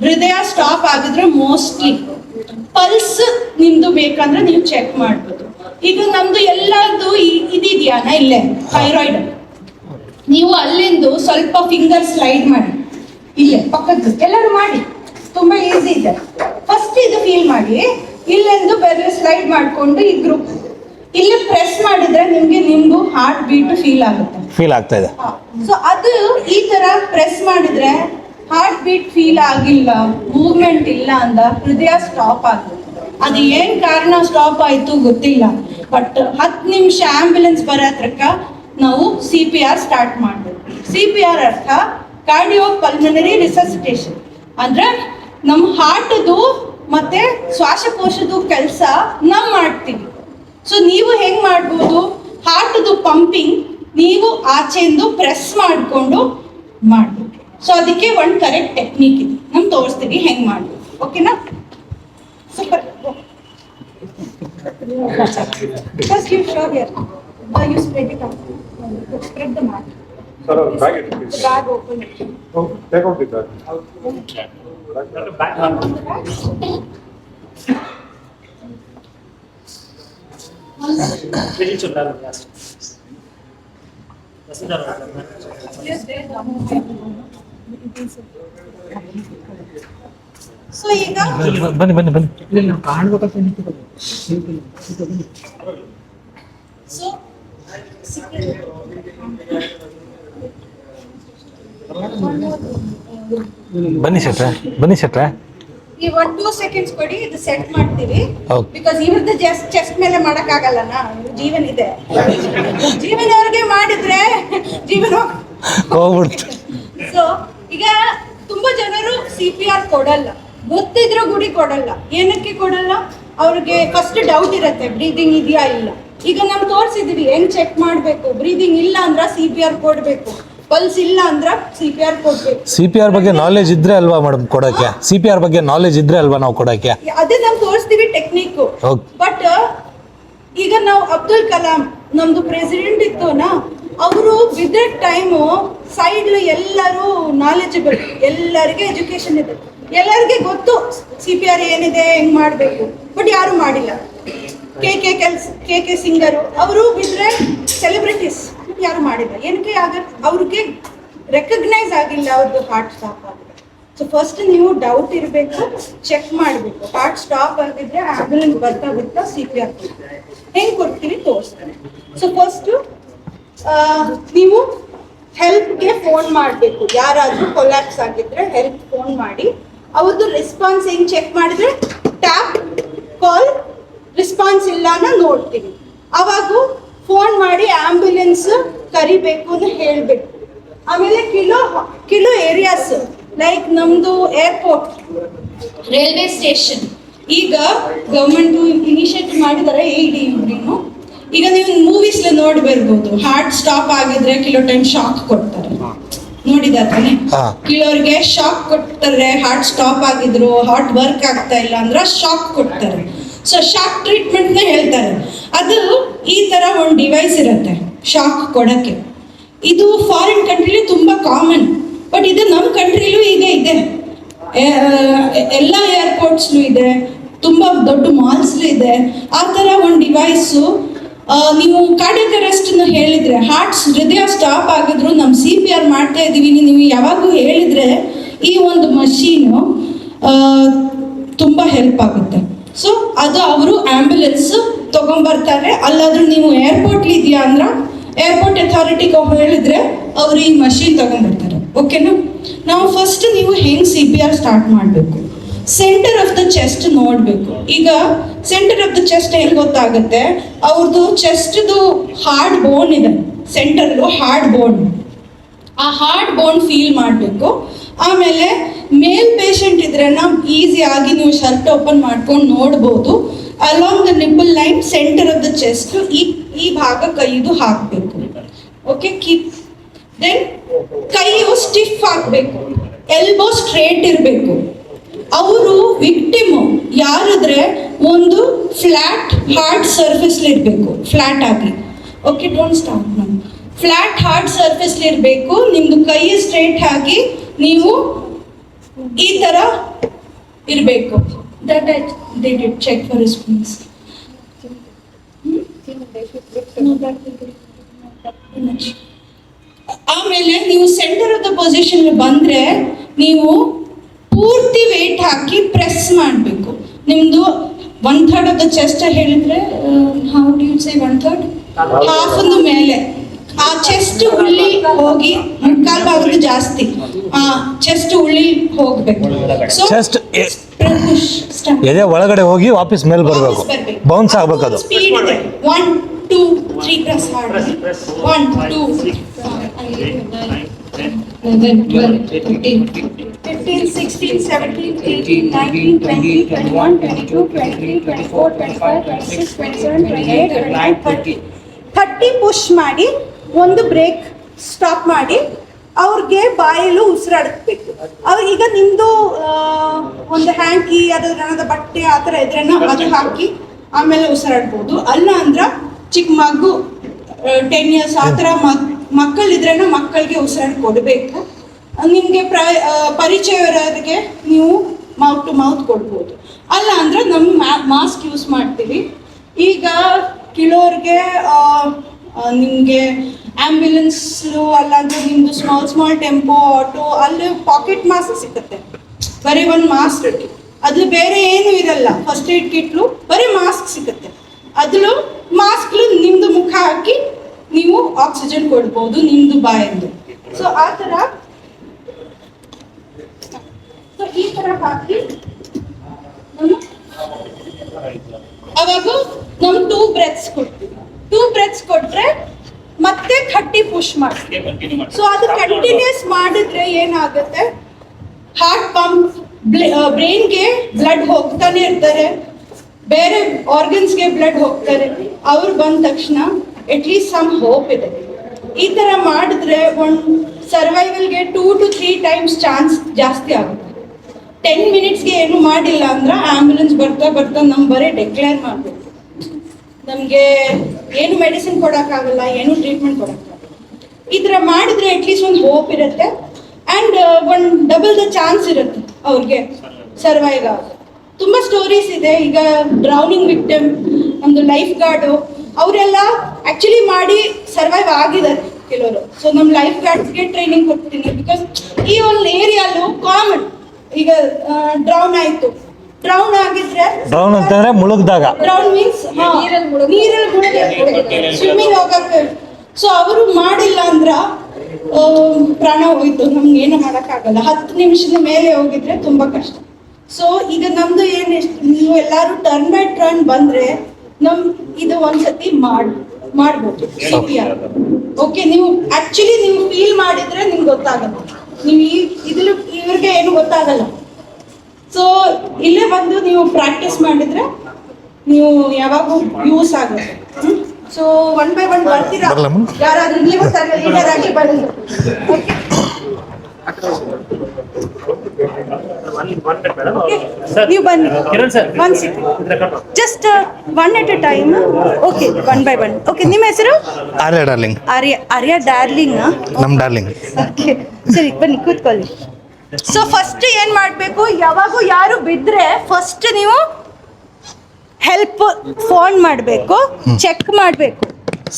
ಹೃದಯ ಸ್ಟಾಪ್ ಆಗಿದ್ರೆ ಮೋಸ್ಟ್ಲಿ ಪಲ್ಸ್ ನಿಮ್ದು ಬೇಕಂದ್ರೆ ನೀವು ಚೆಕ್ ಮಾಡ್ಬೋದು. ಈಗ ನಮ್ದು ಎಲ್ಲದು ಇದಿದೆಯಾನ ಇಲ್ಲೇ ಥೈರಾಯ್ಡ್, ನೀವು ಅಲ್ಲಿಂದು ಸ್ವಲ್ಪ ಫಿಂಗರ್ ಸ್ಲೈಡ್ ಮಾಡಿ, ಇಲ್ಲೇ ಪಕ್ಕದ್ದು ಎಲ್ಲರೂ ಮಾಡಿ, ತುಂಬಾ ಈಸಿ ಇದೆ. ಫಸ್ಟ್ ಇದು ಫೀಲ್ ಮಾಡಿ, ಇಲ್ಲಿಂದು ಬೇರೆ ಸ್ಲೈಡ್ ಮಾಡ್ಕೊಂಡು ಈ ಗ್ರೂಪ್ ಇಲ್ಲಿ ಪ್ರೆಸ್ ಮಾಡಿದ್ರೆ ನಿಮ್ದು ಹಾರ್ಟ್ ಬೀಟ್ ಫೀಲ್ ಆಗುತ್ತೆ, ಫೀಲ್ ಆಗ್ತಾ ಇದೆ. ಸೊ ಅದು ಈ ತರ ಪ್ರೆಸ್ ಮಾಡಿದ್ರೆ ಹಾರ್ಟ್ ಬೀಟ್ ಫೀಲ್ ಆಗಿಲ್ಲ, ಮೂವ್ಮೆಂಟ್ ಇಲ್ಲ ಅಂದ ಹೃದಯ ಸ್ಟಾಪ್ ಆಗುತ್ತೆ. ಅದು ಏನ್ ಕಾರಣ ಸ್ಟಾಪ್ ಆಯ್ತು ಗೊತ್ತಿಲ್ಲ, ಬಟ್ 10 ನಿಮಿಷ ಆಂಬ್ಯುಲೆನ್ಸ್ ಬರೋ ಹತ್ರಕ್ಕ ನಾವು CPR ಸ್ಟಾರ್ಟ್ ಮಾಡ್ಬೇಕು. CPR ಅರ್ಥ ಕಾರ್ಡಿಯೋ ಪಲ್ಮನರಿ ರಿಸಸಿಟೇಷನ್, ಅಂದ್ರೆ ನಮ್ಮ ಹಾರ್ಟ್ದು ಮತ್ತೆ ಶ್ವಾಸಕೋಶದ ಕೆಲಸ ನಾವು ಮಾಡ್ತೀವಿ. ಸೊ ನೀವು ಹೆಂಗ್ ಮಾಡ್ಬೋದು, ಹಾರ್ಟ್ದು ಪಂಪಿಂಗ್ ನೀವು ಆಚೆಂದು ಪ್ರೆಸ್ ಮಾಡಿಕೊಂಡು ಮಾಡ್ಬೇಕು. ಸೊ ಅದಕ್ಕೆ ಒಂದು ಕರೆಕ್ಟ್ ಟೆಕ್ನಿಕ್ ಇದೆ, ನಮ್ ತೋರಿಸ್ತೀವಿ ಹೆಂಗ್ ಮಾಡ್ಬೇಕು. ಓಕೆನಾ? Super. First you show here. You spread it out. Spread the mat. Sir, bag it, please. The bag open it. Oh, take out the bag. So ಈಗ ಬನ್ನಿ ಸೊ ಬನ್ನಿ ಶೆಟ್ರೆ, ಬನ್ನಿ ಶೆಟ್ರೆ. ಈ 1-2 ಸೆಕೆಂಡ್ಸ್ ಕೊಡಿ, ಇದು ಸೆಟ್ ಮಾಡ್ತೀವಿ. Okay. ಬಿಕಾಸ್ ಇವ್ರದ್ದು chest ಮೇಲೆ ಮಾಡಕ್ ಆಗಲ್ಲನಾ, ಜೀವನ್ ಇದೆ. ಜೀವನ್ ಅವ್ರಿಗೆ ಮಾಡಿದ್ರೆ ಜೀವನ ಹೋಗ್ಬಿಡ್ತು. ಸೊ ಈಗ ತುಂಬಾ ಜನರು CPR ಕೊಡಲ್ಲ, ಗೊತ್ತಿದ್ರು ಗುಡಿ ಕೊಡಲ್ಲ. ಏನಕ್ಕೆ ಕೊಡಲ್ಲ? ಅವ್ರಿಗೆ ಫಸ್ಟ್ ಡೌಟ್ ಇರತ್ತೆ, ಬ್ರೀದಿಂಗ್ ಇದೆಯಾ ಇಲ್ಲ. ಈಗ ನಾವು ತೋರಿಸಿದೀವಿ ಹೆಂಗ್ ಚೆಕ್ ಮಾಡ್ಬೇಕು. ಬ್ರೀದಿಂಗ್ ಇಲ್ಲ ಅಂದ್ರ CPR ಕೊಡ್ಬೇಕು, ಪಲ್ಸ್ ಇಲ್ಲ ಅಂದ್ರ CPR ಕೊಡ್ಬೇಕು. CPR ಬಗ್ಗೆ ನಾಲೆಜ್ ಇದ್ರೆ ಅಲ್ವಾ ಮೇಡಮ್ ಕೊಡಕ್ಕೆ? CPR ಬಗ್ಗೆ ನಾಲೆಜ್ ಇದ್ರೆ ಅಲ್ವಾ ನಾವು ಕೊಡಕ್ಕೆ? ಅದೇ ನಾವು ತೋರಿಸ್ತೀವಿ ಟೆಕ್ನಿಕ್. Okay. ಬಟ್ ಈಗ ನಾವು ಅಬ್ದುಲ್ ಕಲಾಂ ನಮ್ದು ಪ್ರೆಸಿಡೆಂಟ್ ಇತ್ತೋನಾ, ಅವರು ವಿದಿಟ್ ಟೈಮು ಸೈಡ್ ಎಲ್ಲರೂ ನಾಲೆಜಬಲ್, ಎಲ್ಲರಿಗೆ ಎಜುಕೇಶನ್ ಇದೆ, ಎಲ್ಲರಿಗೆ ಗೊತ್ತು CPR ಏನಿದೆ, ಹೆಂಗ್ ಮಾಡ್ಬೇಕು. ಬಟ್ ಯಾರು ಮಾಡಿಲ್ಲ. ಕೆ ಸಿಂಗರು ಅವರು ಬಿಟ್ರೆ ಸೆಲೆಬ್ರಿಟೀಸ್ ಯಾರು ಮಾಡಿಲ್ಲ. ಏನಕ್ಕೆ ಅವ್ರಿಗೆ ರೆಕಗ್ನೈಸ್ ಆಗಿಲ್ಲ, ಅವ್ರದ್ದು ಹಾರ್ಟ್ ಸ್ಟಾಪ್ ಆಗಿದೆ. ಸೊ ಫಸ್ಟ್ ನೀವು ಡೌಟ್ ಇರಬೇಕು, ಚೆಕ್ ಮಾಡಬೇಕು. ಹಾರ್ಟ್ ಸ್ಟಾಪ್ ಆಗಿದ್ರೆ ಆಂಬ್ಯುಲೆನ್ಸ್ ಬರ್ತಾ CPR ಕೊಡ್ತಾರೆ. ಹೆಂಗ್ ಕೊಡ್ತೀವಿ ತೋರಿಸ್ತಾರೆ. ಸೊ ಫಸ್ಟ್ ನೀವು ಹೆಲ್ಪ್ಗೆ ಫೋನ್ ಮಾಡಬೇಕು. ಯಾರಾದ್ರೂ ಕೊಲ್ಯಾಪ್ಸ್ ಆಗಿದ್ರೆ ಹೆಲ್ಪ್ ಫೋನ್ ಮಾಡಿ, ಅವ್ರದ್ದು ರೆಸ್ಪಾನ್ಸ್ ಹೆಂಗ್ ಚೆಕ್ ಮಾಡಿದ್ರೆ ಟ್ಯಾಪ್ ಕಾಲ್ ರೆಸ್ಪಾನ್ಸ್ ಇಲ್ಲ ನೋಡ್ತೀವಿ. ಅವಾಗ ಫೋನ್ ಮಾಡಿ ಆಂಬ್ಯುಲೆನ್ಸ್ ಕರಿಬೇಕು ಅಂತ ಹೇಳ್ಬೇಕು. ಆಮೇಲೆ ಕಿಲೋ ಏರಿಯಾಸ್ ಲೈಕ್ ನಮ್ದು ಏರ್ಪೋರ್ಟ್, ರೈಲ್ವೆ ಸ್ಟೇಷನ್, ಈಗ ಗವರ್ಮೆಂಟ್ ಇನಿಷಿಯೇಟಿವ್ ಮಾಡಿದ್ದಾರೆ AED. ಈಗ ನೀವು ಮೂವೀಸ್ ನೋಡಿ ಬರ್ಬೋದು, ಹಾರ್ಟ್ ಸ್ಟಾಪ್ ಆಗಿದ್ರೆ ಕೆಲವು ಟೈಮ್ ಶಾಕ್ ಕೊಡ್ತಾರೆ, ನೋಡಿದಾನೆ. ಕೆಲವ್ರಿಗೆ ಶಾಕ್ ಕೊಡ್ತಾರೆ, ಹಾರ್ಟ್ ಸ್ಟಾಪ್ ಆಗಿದ್ರು, ಹಾರ್ಟ್ ವರ್ಕ್ ಆಗ್ತಾ ಇಲ್ಲ ಅಂದ್ರೆ ಶಾಕ್ ಕೊಡ್ತಾರೆ. ಸೊ ಶಾಕ್ ಟ್ರೀಟ್ಮೆಂಟ್ ನ ಹೇಳ್ತಾರೆ. ಅದು ಈ ತರ ಒಂದು ಡಿವೈಸ್ ಇರುತ್ತೆ ಶಾಕ್ ಕೊಡಕ್ಕೆ. ಇದು ಫಾರಿನ್ ಕಂಟ್ರಿಲಿ ತುಂಬಾ ಕಾಮನ್, ಬಟ್ ಇದು ನಮ್ಮ ಕಂಟ್ರಿಲೂ ಈಗ ಇದೆ. ಎಲ್ಲ ಏರ್ಪೋರ್ಟ್ಸ್ಲು ಇದೆ, ತುಂಬಾ ದೊಡ್ಡ ಮಾಲ್ಸ್ಲು ಇದೆ. ಆ ತರ ಒಂದು ಡಿವೈಸು ನೀವು ಕಾರ್ಡಿಯಾಕ್ ಅರೆಸ್ಟ್ ಹೇಳಿದ್ರೆ, ಹೃದಯ ಸ್ಟಾಪ್ ಆಗಿದ್ರು ನಮ್ಮ CPR ಮಾಡ್ತಾ ಇದೀವಿ ನೀವು ಯಾವಾಗೂ ಹೇಳಿದ್ರೆ ಈ ಒಂದು ಮಷೀನು ತುಂಬಾ ಹೆಲ್ಪ್ ಆಗುತ್ತೆ. ಸೊ ಅದು ಅವರು ಆಂಬ್ಯುಲೆನ್ಸ್ ತಗೊಂಡ್ಬರ್ತಾರೆ. ಅಲ್ಲಾದ್ರೂ ನೀವು ಏರ್ಪೋರ್ಟ್ ಇದೆಯಾ ಅಂದ್ರೆ ಏರ್ಪೋರ್ಟ್ ಅಥಾರಿಟಿಗೆ ಹೇಳಿದ್ರೆ ಅವರು ಈ ಮಷೀನ್ ತಗೊಂಡ್ಬರ್ತಾರೆ. ಓಕೆನಾ? ನಾವು ಫಸ್ಟ್ ನೀವು ಹೆಂಗ್ CPR ಸ್ಟಾರ್ಟ್ ಮಾಡಬೇಕು, ಸೆಂಟರ್ ಆಫ್ ದ ಚೆಸ್ಟ್ ನೋಡಬೇಕು. ಈಗ ಸೆಂಟರ್ ಆಫ್ ದ ಚೆಸ್ಟ್ ಹೆಂಗ್ ಗೊತ್ತಾಗುತ್ತೆ? ಅವ್ರದ್ದು ಚೆಸ್ಟ್ದು ಹಾರ್ಡ್ ಬೋನ್ ಇದೆ, ಸೆಂಟರ್ ಹಾರ್ಡ್ ಬೋನ್. ಆ ಹಾರ್ಡ್ ಬೋನ್ ಫೀಲ್ ಮಾಡಬೇಕು. ಆಮೇಲೆ ಮೇಲ್ ಪೇಷಂಟ್ ಇದ್ರೆ ಈಸಿ ಆಗಿ ನೀವು ಶರ್ಟ್ ಓಪನ್ ಮಾಡ್ಕೊಂಡು ನೋಡ್ಬೋದು. Along the nipple line centre of the chest ಈ ಭಾಗ ಕೈದು ಹಾಕಬೇಕು. Okay, keep. ದೆನ್ ಕೈಯು ಸ್ಟಿಫ್ ಆಗಬೇಕು, ಎಲ್ಬೋ ಸ್ಟ್ರೇಟ್ ಇರಬೇಕು. ಅವರು ವಿಕ್ಟಿಮ್ ಯಾರಿದ್ರೆ ಒಂದು ಫ್ಲಾಟ್ ಹಾರ್ಡ್ ಸರ್ಫೇಸ್ ಇರಬೇಕು, ಫ್ಲಾಟ್ ಆಗಿ. ಓಕೆ, ಡೋಂಟ್ ಸ್ಟಾಪ್ ನಾವು. ಫ್ಲಾಟ್ ಹಾರ್ಡ್ ಸರ್ಫೇಸ್ ಇರಬೇಕು. ನಿಮ್ದು ಕೈ ಸ್ಟ್ರೇಟ್ ಆಗಿ ನೀವು ಈ ತರ ಇರಬೇಕು. That I did it. Check for response. ಆಮೇಲೆ ನೀವು ಸೆಂಟರ್ ಆಫ್ ದ ಪೊಸಿಷನ್ ಬಂದ್ರೆ ನೀವು ಪೂರ್ತಿ ವೇಟ್ ಹಾಕಿ ಪ್ರೆಸ್ ಮಾಡಬೇಕು. ನಿಮ್ದು 1/3 ಆಫ್ ದ ಚೆಸ್ಟ್ ಹೇಳಿದ್ರೆ how do you say 1/3? Half ಮೇಲೆ ಆ ಚೆಸ್ಟ್ ಉಳ್ಳಿ ಹೋಗಿ ಮುಕ್ಕಾಲ್ ಭಾಗದ ಜಾಸ್ತಿ ಆ ಚೆಸ್ಟ್ ಉಳ್ಳಿ ಹೋಗ್ಬೇಕು. ಸೊ ಚೆಸ್ಟ್ ಎದೆ ಒಳಗಡೆ ಹೋಗಿ ವಾಪಸ್ ಮೇಲೆ ಬರಬೇಕು, ಬೌನ್ಸ್ ಆಗ್ಬೇಕು. ಅದು ಸ್ಪೀಡ್ ಇದೆ. 1 2 3 ಪ್ರೆಸ್ ಮಾಡಿ. 1 2 11 12 13 15 16 17 18 19 20 21 22 23 24 25 26 27 28 29 30 ಪುಷ್ ಮಾಡಿ ಒಂದು ಬ್ರೇಕ್ ಸ್ಟಾಪ್ ಮಾಡಿ ಅವ್ರಿಗೆ ಬಾಯಲ್ಲೂ ಉಸಿರಾಡಬೇಕು. ಈಗ ನಿಮ್ದು ಒಂದು ಹ್ಯಾಂಕಿ ಅದರ ಬಟ್ಟೆ ಆ ಥರ ಇದ್ರೇನೋ ಅದು ಹಾಕಿ ಆಮೇಲೆ ಉಸಿರಾಡ್ಬೋದು. ಅಲ್ಲ ಅಂದ್ರೆ ಚಿಕ್ಕ ಮಗು 10 years ಆ ಥರ ಮಕ್ಕಳಿದ್ರೇನೋ ಮಕ್ಕಳಿಗೆ ಉಸಿರಾಡ್ ಕೊಡಬೇಕು. ನಿಮಗೆ ಪರಿಚಯ ಇರೋರಿಗೆ ನೀವು ಮೌತ್ ಟು ಮೌತ್ ಕೊಡ್ಬೋದು. ಅಲ್ಲ ಅಂದ್ರೆ ನಮ್ಮ ಮಾಸ್ಕ್ ಯೂಸ್ ಮಾಡ್ತೀವಿ. ಈಗ ಕೆಲವ್ರಿಗೆ ನಿಮಗೆ ಆಂಬ್ಯುಲೆನ್ಸ್ಲು ಅಲ್ಲಾಂದ್ರೆ ನಿಮ್ಮದು ಸ್ಮಾಲ್ ಟೆಂಪೋ ಆಟೋ ಅಲ್ಲಿ ಪಾಕೆಟ್ ಮಾಸ್ಕ್ ಸಿಗುತ್ತೆ, ಬರೀ ಒಂದು ಮಾಸ್ಕ್. ಅದು ಬೇರೆ ಏನು ಇರಲ್ಲ, ಫಸ್ಟ್ ಏಡ್ ಕಿಟ್ಲು ಬರೀ ಮಾಸ್ಕ್ ಸಿಗುತ್ತೆ. ಅದ್ರಲ್ಲೂ ಮಾಸ್ಕ್ಲು ನಿಮ್ಮದು ಮುಖ ಹಾಕಿ ನೀವು ಆಕ್ಸಿಜನ್ ಕೊಡ್ಬೋದು ನಿಮ್ಮದು ಬಾಯದ್ದು. ಸೊ ಆ ಥರ ಈ ತರ ಹಾಕಿ ಅವಾಗ ನಾವು 2 ಬ್ರೆತ್ಸ್ ಕೊಡ್ತೀವಿ. 2 ಬ್ರೆತ್ಸ್ ಕೊಟ್ರೆ ಮತ್ತೆ 30 ಪುಷ್ ಮಾಡ್ತೀವಿ. ಸೊ ಅದು ಕಂಟಿನ್ಯೂಸ್ ಮಾಡಿದ್ರೆ ಏನಾಗುತ್ತೆ, ಹಾರ್ಟ್ ಪಂಪ್, ಬ್ರೈನ್ಗೆ ಬ್ಲಡ್ ಹೋಗ್ತಾನೆ ಇರ್ತಾರೆ, ಬೇರೆ ಆರ್ಗನ್ಸ್ಗೆ ಬ್ಲಡ್ ಹೋಗ್ತಾರೆ. ಅವ್ರು ಬಂದ ತಕ್ಷಣ ಅಟ್ಲೀಸ್ಟ್ ಸಮ್ ಹೋಪ್ ಇದೆ. ಈ ತರ ಮಾಡಿದ್ರೆ ಒಂದು ಸರ್ವೈವಲ್ಗೆ 2 to 3 ಟೈಮ್ಸ್ ಚಾನ್ಸ್ ಜಾಸ್ತಿ ಆಗುತ್ತೆ. 10 ಮಿನಿಟ್ಸ್ಗೆ ಏನು ಮಾಡಿಲ್ಲ ಅಂದ್ರೆ ಆಂಬ್ಯುಲೆನ್ಸ್ ಬರ್ತಾ ನಮ್ ಬರೀ ಡೆಕ್ಲೇರ್ ಮಾಡ್ಬೇಕು. ನಮಗೆ ಏನು ಮೆಡಿಸಿನ್ ಕೊಡೋಕ್ಕಾಗಲ್ಲ, ಏನು ಟ್ರೀಟ್ಮೆಂಟ್ ಕೊಡೋಕ್ಕಾಗಲ್ಲ. ಈ ಥರ ಮಾಡಿದ್ರೆ ಅಟ್ಲೀಸ್ಟ್ ಒಂದು ಹೋಪ್ ಇರುತ್ತೆ ಆ್ಯಂಡ್ ಒಂದು ಡಬಲ್ ದ ಚಾನ್ಸ್ ಇರುತ್ತೆ ಅವ್ರಿಗೆ ಸರ್ವೈವ್ ಆಗ. ತುಂಬ ಸ್ಟೋರೀಸ್ ಇದೆ. ಈಗ ಡ್ರೌನಿಂಗ್ ವಿಕ್ಟಿಮ್, ನಮ್ಮದು ಲೈಫ್ ಗಾರ್ಡು, ಅವರೆಲ್ಲ ಆ್ಯಕ್ಚುಲಿ ಮಾಡಿ ಸರ್ವೈವ್ ಆಗಿದ್ದಾರೆ ಕೆಲವರು. ಸೊ ನಮ್ಮ ಲೈಫ್ ಗಾರ್ಡ್ಸ್ಗೆ ಟ್ರೈನಿಂಗ್ ಕೊಡ್ತೀನಿ. ಬಿಕಾಸ್ ಈ ಒಂದು ಏರಿಯಲ್ಲೂ ಕಾಮನ್, ಈಗ ಡ್ರೌನ್ ಆಯಿತು, ಡ್ರೌನ್ ಆಗಿದ್ರೆ ಡ್ರೌನ್ ಅಂತಂದ್ರೆ ಮುಳುಗ್ದಾಗ, ಡ್ರೌನ್ ಮೀನ್ಸ್ ನೀರಲ್ಲಿ ಮುಳುಗಿ ಸ್ವಿಮ್ಮಿಂಗ್ ಹೋಗಕ್ಕೆ. ಸೊ ಅವರು ಮಾಡಿಲ್ಲ ಅಂದ್ರ ಪ್ರಾಣ ಹೋಯ್ತು, ನಮ್ಗೆ ಏನು ಮಾಡೋಕ್ಕಾಗಲ್ಲ. 10 ನಿಮಿಷದ ಮೇಲೆ ಹೋಗಿದ್ರೆ ತುಂಬಾ ಕಷ್ಟ. ಸೊ ಈಗ ನಮ್ದು ಏನು, ನೀವು ಎಲ್ಲರೂ ಟರ್ನ್ ಬೈ ಟರ್ನ್ ಬಂದ್ರೆ ಇದು ಒಂದ್ಸತಿ ಮಾಡ್ಬೋದು CPR. ಓಕೆ, ನೀವು ಆಕ್ಚುಲಿ ನೀವು ಫೀಲ್ ಮಾಡಿದ್ರೆ ನಿಮ್ಗೆ ಗೊತ್ತಾಗಲ್ಲ. ನೀವು ಇವ್ರಿಗೆ ಏನು ಗೊತ್ತಾಗಲ್ಲ. ಸೊ ಇಲ್ಲೇ ಬಂದು ನೀವು ಪ್ರಾಕ್ಟೀಸ್ ಮಾಡಿದ್ರೆ ನೀವು ಯಾವಾಗೂ ಯೂಸ್ ಆಗುತ್ತೆ. ಸೊ 1 by 1 ಬರ್ತೀರಾ, ಯಾರಾದ್ರೂ ನೀವು ಲೀಡರ್ ಆಗಿ ಬನ್ನಿ. ನೀವು ಬನ್ನಿ, Kiran sir, one second, just 1 at a time. Okay, 1 by 1. Okay, ನಿಮ್ಮ ಹೆಸರು? ಆರ್ಯ ಡಾರ್ಲಿಂಗ್. ಆರ್ಯ ಡಾರ್ಲಿಂಗ್. ನಮ್ ಡಾರ್ಲಿಂಗ್. ಓಕೆ, ಸರಿ ಬನ್ನಿ ಕೂತ್ಕೊಳ್ಳಿ. ಸೊ ಫಸ್ಟ್ ಏನ್ ಮಾಡ್ಬೇಕು, ಯಾವಾಗೂ ಯಾರು ಬಿದ್ರೆ ಫಸ್ಟ್ ನೀವು ಹೆಲ್ಪ್ ಫೋನ್ ಮಾಡಬೇಕು, ಚೆಕ್ ಮಾಡಬೇಕು.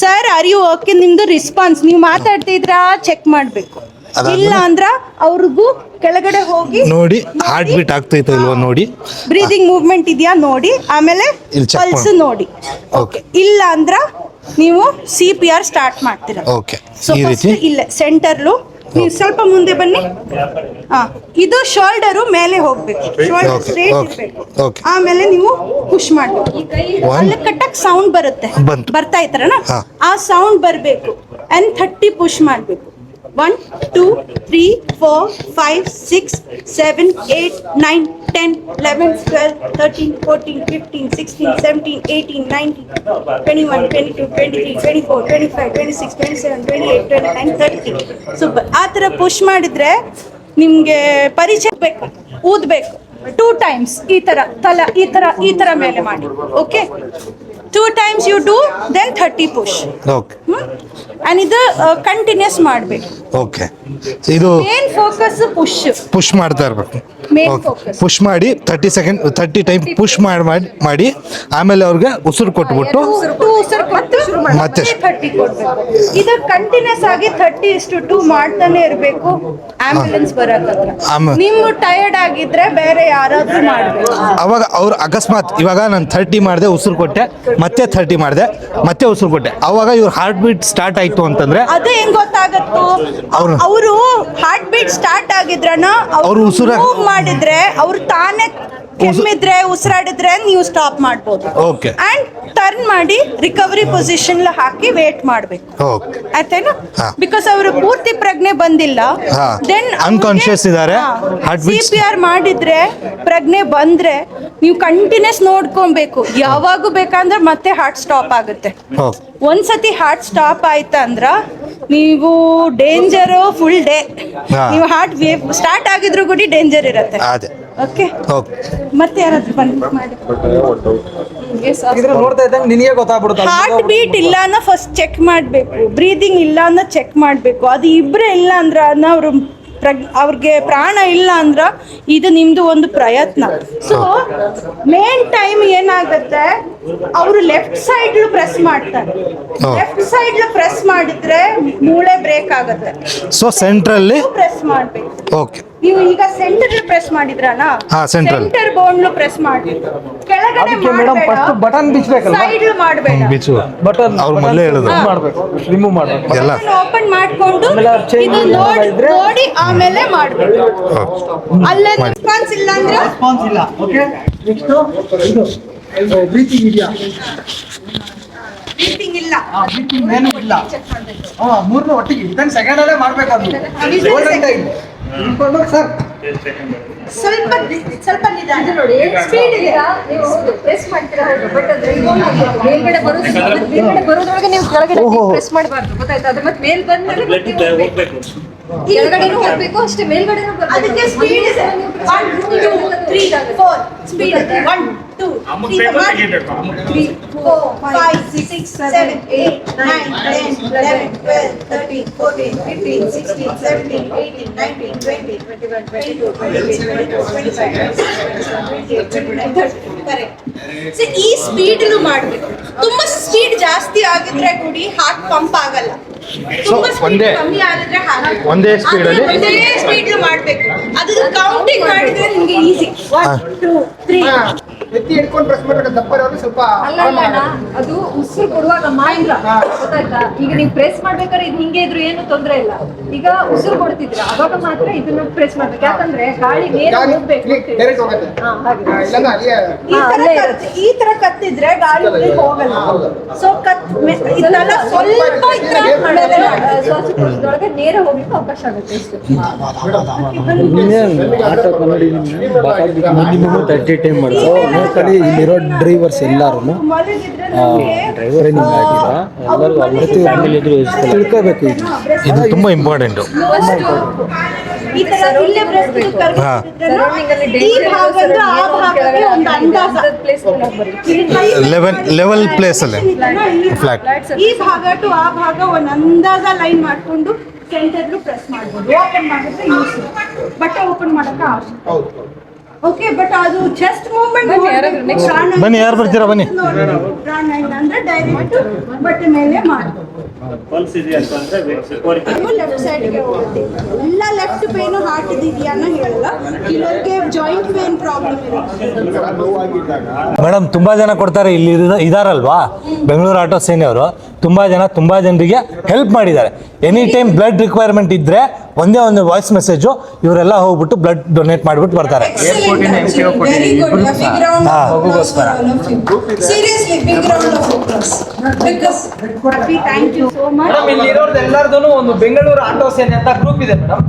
ಸರ್ ಆರ್ ಯು ಓಕೆ, ನಿಮ್ದು ರೆಸ್ಪಾನ್ಸ್, ನೀವು ಮಾತಾಡ್ತಿದ್ರಾ ಚೆಕ್ ಮಾಡಬೇಕು. ಇಲ್ಲ ಅಂದ್ರ ಅವ್ರಿಗೂ ಕೆಳಗಡೆ ಹೋಗಿ ನೋಡಿ ಹಾರ್ಟ್ ಬೀಟ್ ಆಗ್ತೈತೋ ಇಲ್ವೋ ನೋಡಿ, ಬ್ರೀದಿಂಗ್ ಮೂವ್ಮೆಂಟ್ ಇದೆಯಾ ನೋಡಿ, ಆಮೇಲೆ ಇಲ್ಲಿ check ಪಲ್ಸ್ ಮಾಡಿ. ನೋಡಿ. ಓಕೆ, ಇಲ್ಲ ಅಂದ್ರ ನೀವು CPR ಸ್ಟಾರ್ಟ್ ಮಾಡ್ತೀರಾ. ಓಕೆ, ಸೊ ಈ ಫಸ್ಟ್ ರೀತಿ ಇಲ್ಲೇ ಸೆಂಟರ್ಲು ನೀವು ಸ್ವಲ್ಪ ಮುಂದೆ ಬನ್ನಿ. ಇದು ಶೋಲ್ಡರು ಮೇಲೆ ಹೋಗ್ಬೇಕು, ಶೋಲ್ಡರ್ Okay, ಸ್ಟ್ರೇಟ್ okay, ಇರಬೇಕು. okay. ಆಮೇಲೆ ನೀವು ಪುಷ್ ಮಾಡಬೇಕು. ಅಲ್ಲಿ ಕಟ್ಟಕ್ ಸೌಂಡ್ ಬರುತ್ತೆ, ಬಂತು. ಬರ್ತಾ ಇತ್ತಾರನ, ಹಾ. ಆ ಸೌಂಡ್ ಬರಬೇಕು. ಅಂಡ್ 30 ಪುಷ್ ಮಾಡಬೇಕು. 1 2 3 4 5 6 7 8 9 10 11 12 13 14 15 16 17 18 19 21 22 23 24 25 26 27 28 29 30. ಸೊ ಆ ಥರ ಪುಷ್ ಮಾಡಿದ್ರೆ ನಿಮಗೆ ಪರಿಚಯ ಬೇಕು, ಊದಬೇಕು 2 times. ಈ ಥರ ತಲೆ ಈ ಥರ ಮೇಲೆ ಮಾಡಿ. Okay, 2 times you do, then 30 push. Okay And ಇದು ಕಂಟಿನ್ಯೂಸ್ ಮಾಡಬೇಕು. ಓಕೆ, ಇದು ಮೇನ್ ಫೋಕಸ್ ಪುಷ್ ಮಾಡ್ತಾ ಇರ್ಬೇಕು. Main okay, focus. ಪುಷ್ ಮಾಡಿ 30 ಟೈಮ್ ಪುಷ್ ಮಾಡಿ ಆಮೇಲೆ ಅವ್ರಿಗೆ ಉಸಿರು ಕೊಟ್ಬಿಟ್ಟು ಮತ್ತೆ 30 ಕೊಡ್ಬೇಕು. ಇದು ಕಂಟಿನ್ಯೂಸ್ ಆಗಿ 30:2 ಮಾಡ್ತಾನೆ ಇರಬೇಕು. ಆಂಬ್ಯುಲೆನ್ಸ್ ಬರಕತ್ರ ನೀವು ಟಯರ್ಡ್ ಆಗಿದ್ರೆ ಬೇರೆ ಯಾರಾದ್ರೂ ಮಾಡ್ಬೇಕು. ಅವಾಗ ಅವ್ರು ಅಕಸ್ಮಾತ್ ಇವಾಗ ನಾನು 30 ಮಾಡಿದೆ, ಉಸಿರು ಕೊಟ್ಟೆ, ಮತ್ತೆ 30 ಮಾಡಿದೆ, ಮತ್ತೆ ಉಸಿರು ಕೊಟ್ಟೆ, ಅವಾಗ ಇವ್ರ ಹಾರ್ಟ್ ಬೀಟ್ ಸ್ಟಾರ್ಟ್ ಆಯ್ತು ಅಂತಂದ್ರೆ ಅದು ಹೆಂಗ್ ಗೊತ್ತಾಗತ್ತು? ಅವರು ಹಾರ್ಟ್ ಬೀಟ್ ಸ್ಟಾರ್ಟ್ ಆಗಿದ್ರನ ಅವ್ರು ಉಸಿರು ಮಾಡಿದ್ರೆ, ಅವ್ರು ತಾನೇ ಕೆಮ್ಮಿದ್ರೆ ಉಸಿರಾಡಿದ್ರೆ ನೀವು ಸ್ಟಾಪ್ ಮಾಡ್ಬೋದು. ಓಕೆ. ಅಂಡ್ ಟರ್ನ್ ಮಾಡಿ ರಿಕವರಿ ಪೊಸಿಷನ್ ಹಾಕಿ ವೇಟ್ ಮಾಡ್ಬೇಕು. ಓಕೆ, ಆಯ್ತೇನು? ಹಾ. ಬಿಕಾಸ್ ಅವರು ಪೂರ್ತಿ ಪ್ರಜ್ಞೆ ಬಂದಿಲ್ಲ, ಹಾ. ದೆನ್ Unconscious ಇದಾರೆ, heart beats- CPR ಮಾಡಿದ್ರೆ ಪ್ರಜ್ಞೆ ಬಂದ್ರೆ ನೀವು ಕಂಟಿನ್ಯೂಸ್ ನೋಡ್ಕೊಬೇಕು. ಯಾವಾಗೂ ಬೇಕಂದ್ರೆ ಮತ್ತೆ ಹಾರ್ಟ್ ಸ್ಟಾಪ್ ಆಗುತ್ತೆ. ಓಕೆ, ಒಂದ್ಸತಿ ಹಾರ್ಟ್ ಸ್ಟಾಪ್ ಆಯ್ತಂದ್ರ ನೀವು ಡೇಂಜರ್ ಫುಲ್ ಡೇ. ಹಾ. ನೀವು ಹಾರ್ಟ್ ಸ್ಟಾರ್ಟ್ ಆಗಿದ್ರು ಕೂಡ ಡೇಂಜರ್ ಇರತ್ತೆ. ಅದೇ ಓಕೆ, ಓಕೆ. ಮತ್ತೆ ಯಾರಾದ್ರೂ ಬಂದು ಮಾಡಿ. ನೋಡ್ತಾ ಇದ್ದಂಗೆ ನಿನಗೆ ಗೊತ್ತಾಗ್ಬಿಡುತ್ತೆ. ಹಾರ್ಟ್ ಬೀಟ್ ಇಲ್ಲ ಅನ್ನೋ ಫಸ್ಟ್ ಚೆಕ್ ಮಾಡಬೇಕು, ಬ್ರೀದಿಂಗ್ ಇಲ್ಲ ಅನ್ನೋ ಚೆಕ್ ಮಾಡಬೇಕು. ಅದು ಇಬ್ಬರೇ ಇಲ್ಲ ಅಂದ್ರ ಅವರು ಅವ್ರಿಗೆ ಪ್ರಾಣ ಇಲ್ಲ ಅಂದ್ರ ಇದು ನಿಮ್ದು ಒಂದು ಪ್ರಯತ್ನ. ಸೊ ಮೇನ್ ಟೈಮ್ ಏನಾಗುತ್ತೆ, ಅವರು ಲೆಫ್ಟ್ ಸೈಡ್ ಪ್ರೆಸ್ ಮಾಡ್ತಾರೆ. ಲೆಫ್ಟ್ ಸೈಡ್ ಪ್ರೆಸ್ ಮಾಡಿದ್ರೆ ಮೂಳೆ ಬ್ರೇಕ್ ಆಗುತ್ತೆ. ಸೊ ಸೆಂಟ್ರಲ್ಲಿ ಪ್ರೆಸ್ ಮಾಡ್ಬೇಕು. ಓಕೆ, ನೀವು ಈಗ ಸೆಂಟರ್ ಪ್ರೆಸ್ ಮಾಡಿದ್ರಲ್ಲ, ಹಾ, central. ಸೆಂಟರ್ ಬೋನ್ ಪ್ರೆಸ್ ಮಾಡಿ, ಕೆಳಗಡೆ ಬಟನ್ ಬಿಚ್ಚಬೇಕಲ್ಲ, ಸೈಡ್ ಮಾಡಬೇಡ, ಬಿಚ್ಚು ಅವ್ರು ಮೊದಲೇ ಹೇಳಿದ್ರು ಮಾಡಬೇಕು, ರಿಮೂವ್ ಮಾಡಬೇಕು. ಎಲ್ಲ ಓಪನ್ ಮಾಡ್ಕೊಂಡು ಆಮೇಲೆ ಅವ್ರು change ಇದು ಮಾಡಿದ್ರೆ ನೋಡಿ ಆಮೇಲೆ ಮಾಡ್ಬೇಕು. ಅಲ್ಲೇ ರೆಸ್ಪಾನ್ಸ್ ಇಲ್ಲ ಅಂದ್ರೆ ರೆಸ್ಪಾನ್ಸ್ ಇಲ್ಲ. ಓಕೆ, ನೆಕ್ಸ್ಟ್ ಇದು ಬ್ರೀತಿಂಗ್ ಇದೆಯಾ? ಬ್ರೀತಿಂಗ್ ಇಲ್ಲ, ಬ್ರೀತಿಂಗ್ ಏನು ಇಲ್ಲ. ಮೂರನೇ ಒಟ್ಟಿಗೆ ಇದನ್ನ ಸೆಕೆಂಡ್ ಅಲ್ಲೇ ಮಾಡ್ಬೇಕು. ಅದು ಗೋಲ್ಡನ್ ಟೈಮ್ ಇಟ್ಕೊಂಡು ಸರ್ ಸ್ವಲ್ಪ ಸ್ವಲ್ಪ ನಿಧಾನ ನೋಡಿ ಸ್ಪೀಡ್ ಇದೆ, ನೀವು ಪ್ರೆಸ್ ಮಾಡ್ತೀರಾ ಹೌದು, ಬಟ್ ಅದ್ರ ಮೇಲ್ಗಡೆ ಬರೋದ್ರೊಳಗೆ ನೀವು ಕೆಳಗಡೆ ಪ್ರೆಸ್ ಮಾಡಬಾರ್ದು, ಗೊತ್ತಾಯ್ತಾ? ಅದು ಮತ್ತೆ ಮೇಲ್ ಬಂದ್ಮೇಲೆ ಬ್ಲಡ್ ಹೋಗ್ಬೇಕು. ಕೆಳಗಡೆನೂ ಹೋಗ್ಬೇಕು ಅಷ್ಟೇ, ಮೇಲ್ಗಡೆನೂ ಬರ್ಬೇಕು. ಅದಕ್ಕೆ ಸ್ಪೀಡ್ ಇದೆ. 1 2 3 4 ಸ್ಪೀಡ್ ಇದೆ. 1 2 3 4 5 6 7 8 9 10 11 12 13 14 15 16 17 18 19 20 21 22 23 24 25 26 ಕರೆಕ್ಟ್. ಸೊ ಈ ಸ್ಪೀಡ್ ಮಾಡಬೇಕು. ತುಂಬಾ ಸ್ಪೀಡ್ ಜಾಸ್ತಿ ಆಗಿದ್ರೆ ಕೂಡಿ ಹಾರ್ಟ್ ಪಂಪ್ ಆಗಲ್ಲ. ತುಂಬಾ ಸ್ಪೀಡ್ ಕಮ್ಮಿ ಆಗಿದ್ರೆ ಒಂದೇ speed ಅಲ್ಲಿ? ಒಂದೇ ಸ್ಪೀಡ್ ಮಾಡಬೇಕು. ಅದು ಕೌಂಟಿಂಗ್ ಮಾಡಿದ್ರೆ ನಿಮಗೆ ಈಸಿ. 1 2 3 ಎತ್ತಿ ಹಿಡ್ಕೊಂಡು ಪ್ರೆಸ್ ಮಾಡಬೇಕು. ದಪ್ಪ ಇರೋರು ಸ್ವಲ್ಪ ಅಲ್ಲ ಅದು ಉಸಿರು ಕೊಡುವಾಗ ಮಾತ್ರ, ಗೊತ್ತಾಯ್ತಾ? ಈಗ ನೀವು ಪ್ರೆಸ್ ಮಾಡ್ಬೇಕಾದ್ರೆ ಇದು ಹಿಂಗೆ ಇದ್ರು ಏನು ತೊಂದ್ರೆ ಇಲ್ಲ. ಈಗ ಉಸಿರು ಕೊಡ್ತಿದ್ರ ಅವಾಗ ಮಾತ್ರ ಇದನ್ನ ಪ್ರೆಸ್ ಮಾಡ್ಬೇಕು, ಯಾಕಂದ್ರೆ ಗಾಳಿ ನೇರ ಹೋಗ್ಬೇಕು. ಡೈರೆಕ್ಟ್ ಹೋಗುತ್ತೆ. ಹಾಗೆ ಇಲ್ಲಾಂದ್ರೆ ಅಲ್ಲಿಯೇ ಈ ತರ ಕತ್ತಿದ್ರೆ ಗಾಳಿ ಉള്ಳಿಗೆ ಹೋಗಲ್ಲ. ಸೊ ಇದೆಲ್ಲ ಸ್ವಲ್ಪ ಇದ್ರ ಶ್ವಾಸಕೋಶದೊಳಗೆ ನೇರ ಹೋಗ್ಲಿಕ್ಕೆ ಅವಕಾಶ ಆಗುತ್ತೆ ಇಷ್ಟು. ಆಟೋ ಕನ್ನಡಿ ಮಿನಿಮಮ್ 30 ಟೈಮ್ ಮಾಡ್ತಾರೆ. ನೋಡ್ಕೊಳ್ಳಿ, ಇಲ್ಲಿರೋ ಡ್ರೈವರ್ಸ್ ಎಲ್ಲರೂ ಮಲಗಿದ್ರೆ ನಮ್ಗೆ ಟ್ರೈನಿಂಗ್ ಆಗಿಲ್ಲ, ಎಲ್ಲರೂ ಪ್ರತಿ ಫ್ಯಾಮಿಲಿ ಎದುರು ತಿಳ್ಕೋಬೇಕು. ಇದು ತುಂಬಾ ಇಂಪಾರ್ಟೆಂಟ್. ಈ ತರ ಇಲ್ಲೇ ಬ್ರೆಸ್ಟ್ ಹಾ. ಈ ಭಾಗದ ಆ ಭಾಗಕ್ಕೆ ಒಂದು ಅಂದಾಜ ಲೆವೆಲ್ ಪ್ಲೇಸ್ ಅಲ್ಲಿ ಫ್ಲಾಟ್. ಈ ಭಾಗ ಟು ಆ ಭಾಗ ಒಂದು ಅಂದಾಜ ಲೈನ್ ಮಾಡ್ಕೊಂಡು ಸೆಂಟರ್ ಪ್ರೆಸ್ ಮಾಡ್ಬೋದು. ಓಪನ್ ಮಾಡಿದ್ರೆ ಯೂಸ್, ಬಟ್ಟೆ ಓಪನ್ ಮಾಡಕ್ಕೆ ಅವಶ್ಯಕ. ಓಕೆ, ಬಟ್ ಅದು ಚೆಸ್ಟ್ ಮೂವ್ಮೆಂಟ್ ಬನ್ನಿ, ಯಾರು ಬರ್ತೀರಾ ಬನ್ನಿ. ಪ್ರಾಣ ಇಲ್ಲ ಅಂದ್ರೆ ಡೈರೆಕ್ಟ್ ಬಟ್ಟೆ ಮೇಲೆ ಮಾಡ್ಬೋದು. ಪಲ್ಸ್ ಇದೆ ಅಂತಂದ್ರೆ ಲೆಫ್ಟ್ ಸೈಡ್ಗೆ ಹೋಗುತ್ತೆ. ಎಲ್ಲ ಲೆಫ್ಟ್ ಪೇನು ಹಾರ್ಟ್ ಇದೆಯಾ ಅನ್ನೋ ಹೇಳಲ್ಲ, ಕೆಲವರಿಗೆ ಜಾಯಿಂಟ್ ಪೇನ್ ಪ್ರಾಬ್ಲಮ್ ಇರುತ್ತೆ. ಮೇಡಮ್ ತುಂಬಾ ಜನ ಕೊಡ್ತಾರೆ, ಇಲ್ಲಿ ಇದಾರಲ್ವಾ ಬೆಂಗಳೂರು ಆಟೋ ಸೇನೆಯವರು, ತುಂಬಾ ಜನರಿಗೆ ಹೆಲ್ಪ್ ಮಾಡಿದ್ದಾರೆ. ಎನಿ ಟೈಮ್ ಬ್ಲಡ್ ರಿಕ್ವೈರ್ಮೆಂಟ್ ಇದ್ರೆ ಒಂದೇ ಒಂದು ವಾಯ್ಸ್ ಮೆಸೇಜು, ಇವರೆಲ್ಲ ಹೋಗ್ಬಿಟ್ಟು ಬ್ಲಡ್ ಡೊನೇಟ್ ಮಾಡ್ಬಿಟ್ಟು ಬರ್ತಾರೆ. Very good. A big round of applause for all of you. Seriously, big round of applause. Because thank you so much. Madam, ಇಲ್ಲಿ ಇರೋರ್ದು ಎಲ್ಲರದು ಒಂದು ಬೆಂಗಳೂರು ಆಟೋ ಸೇನೆ ಅಂತ ಗ್ರೂಪ್ ಇದೆ ಮೇಡಮ್.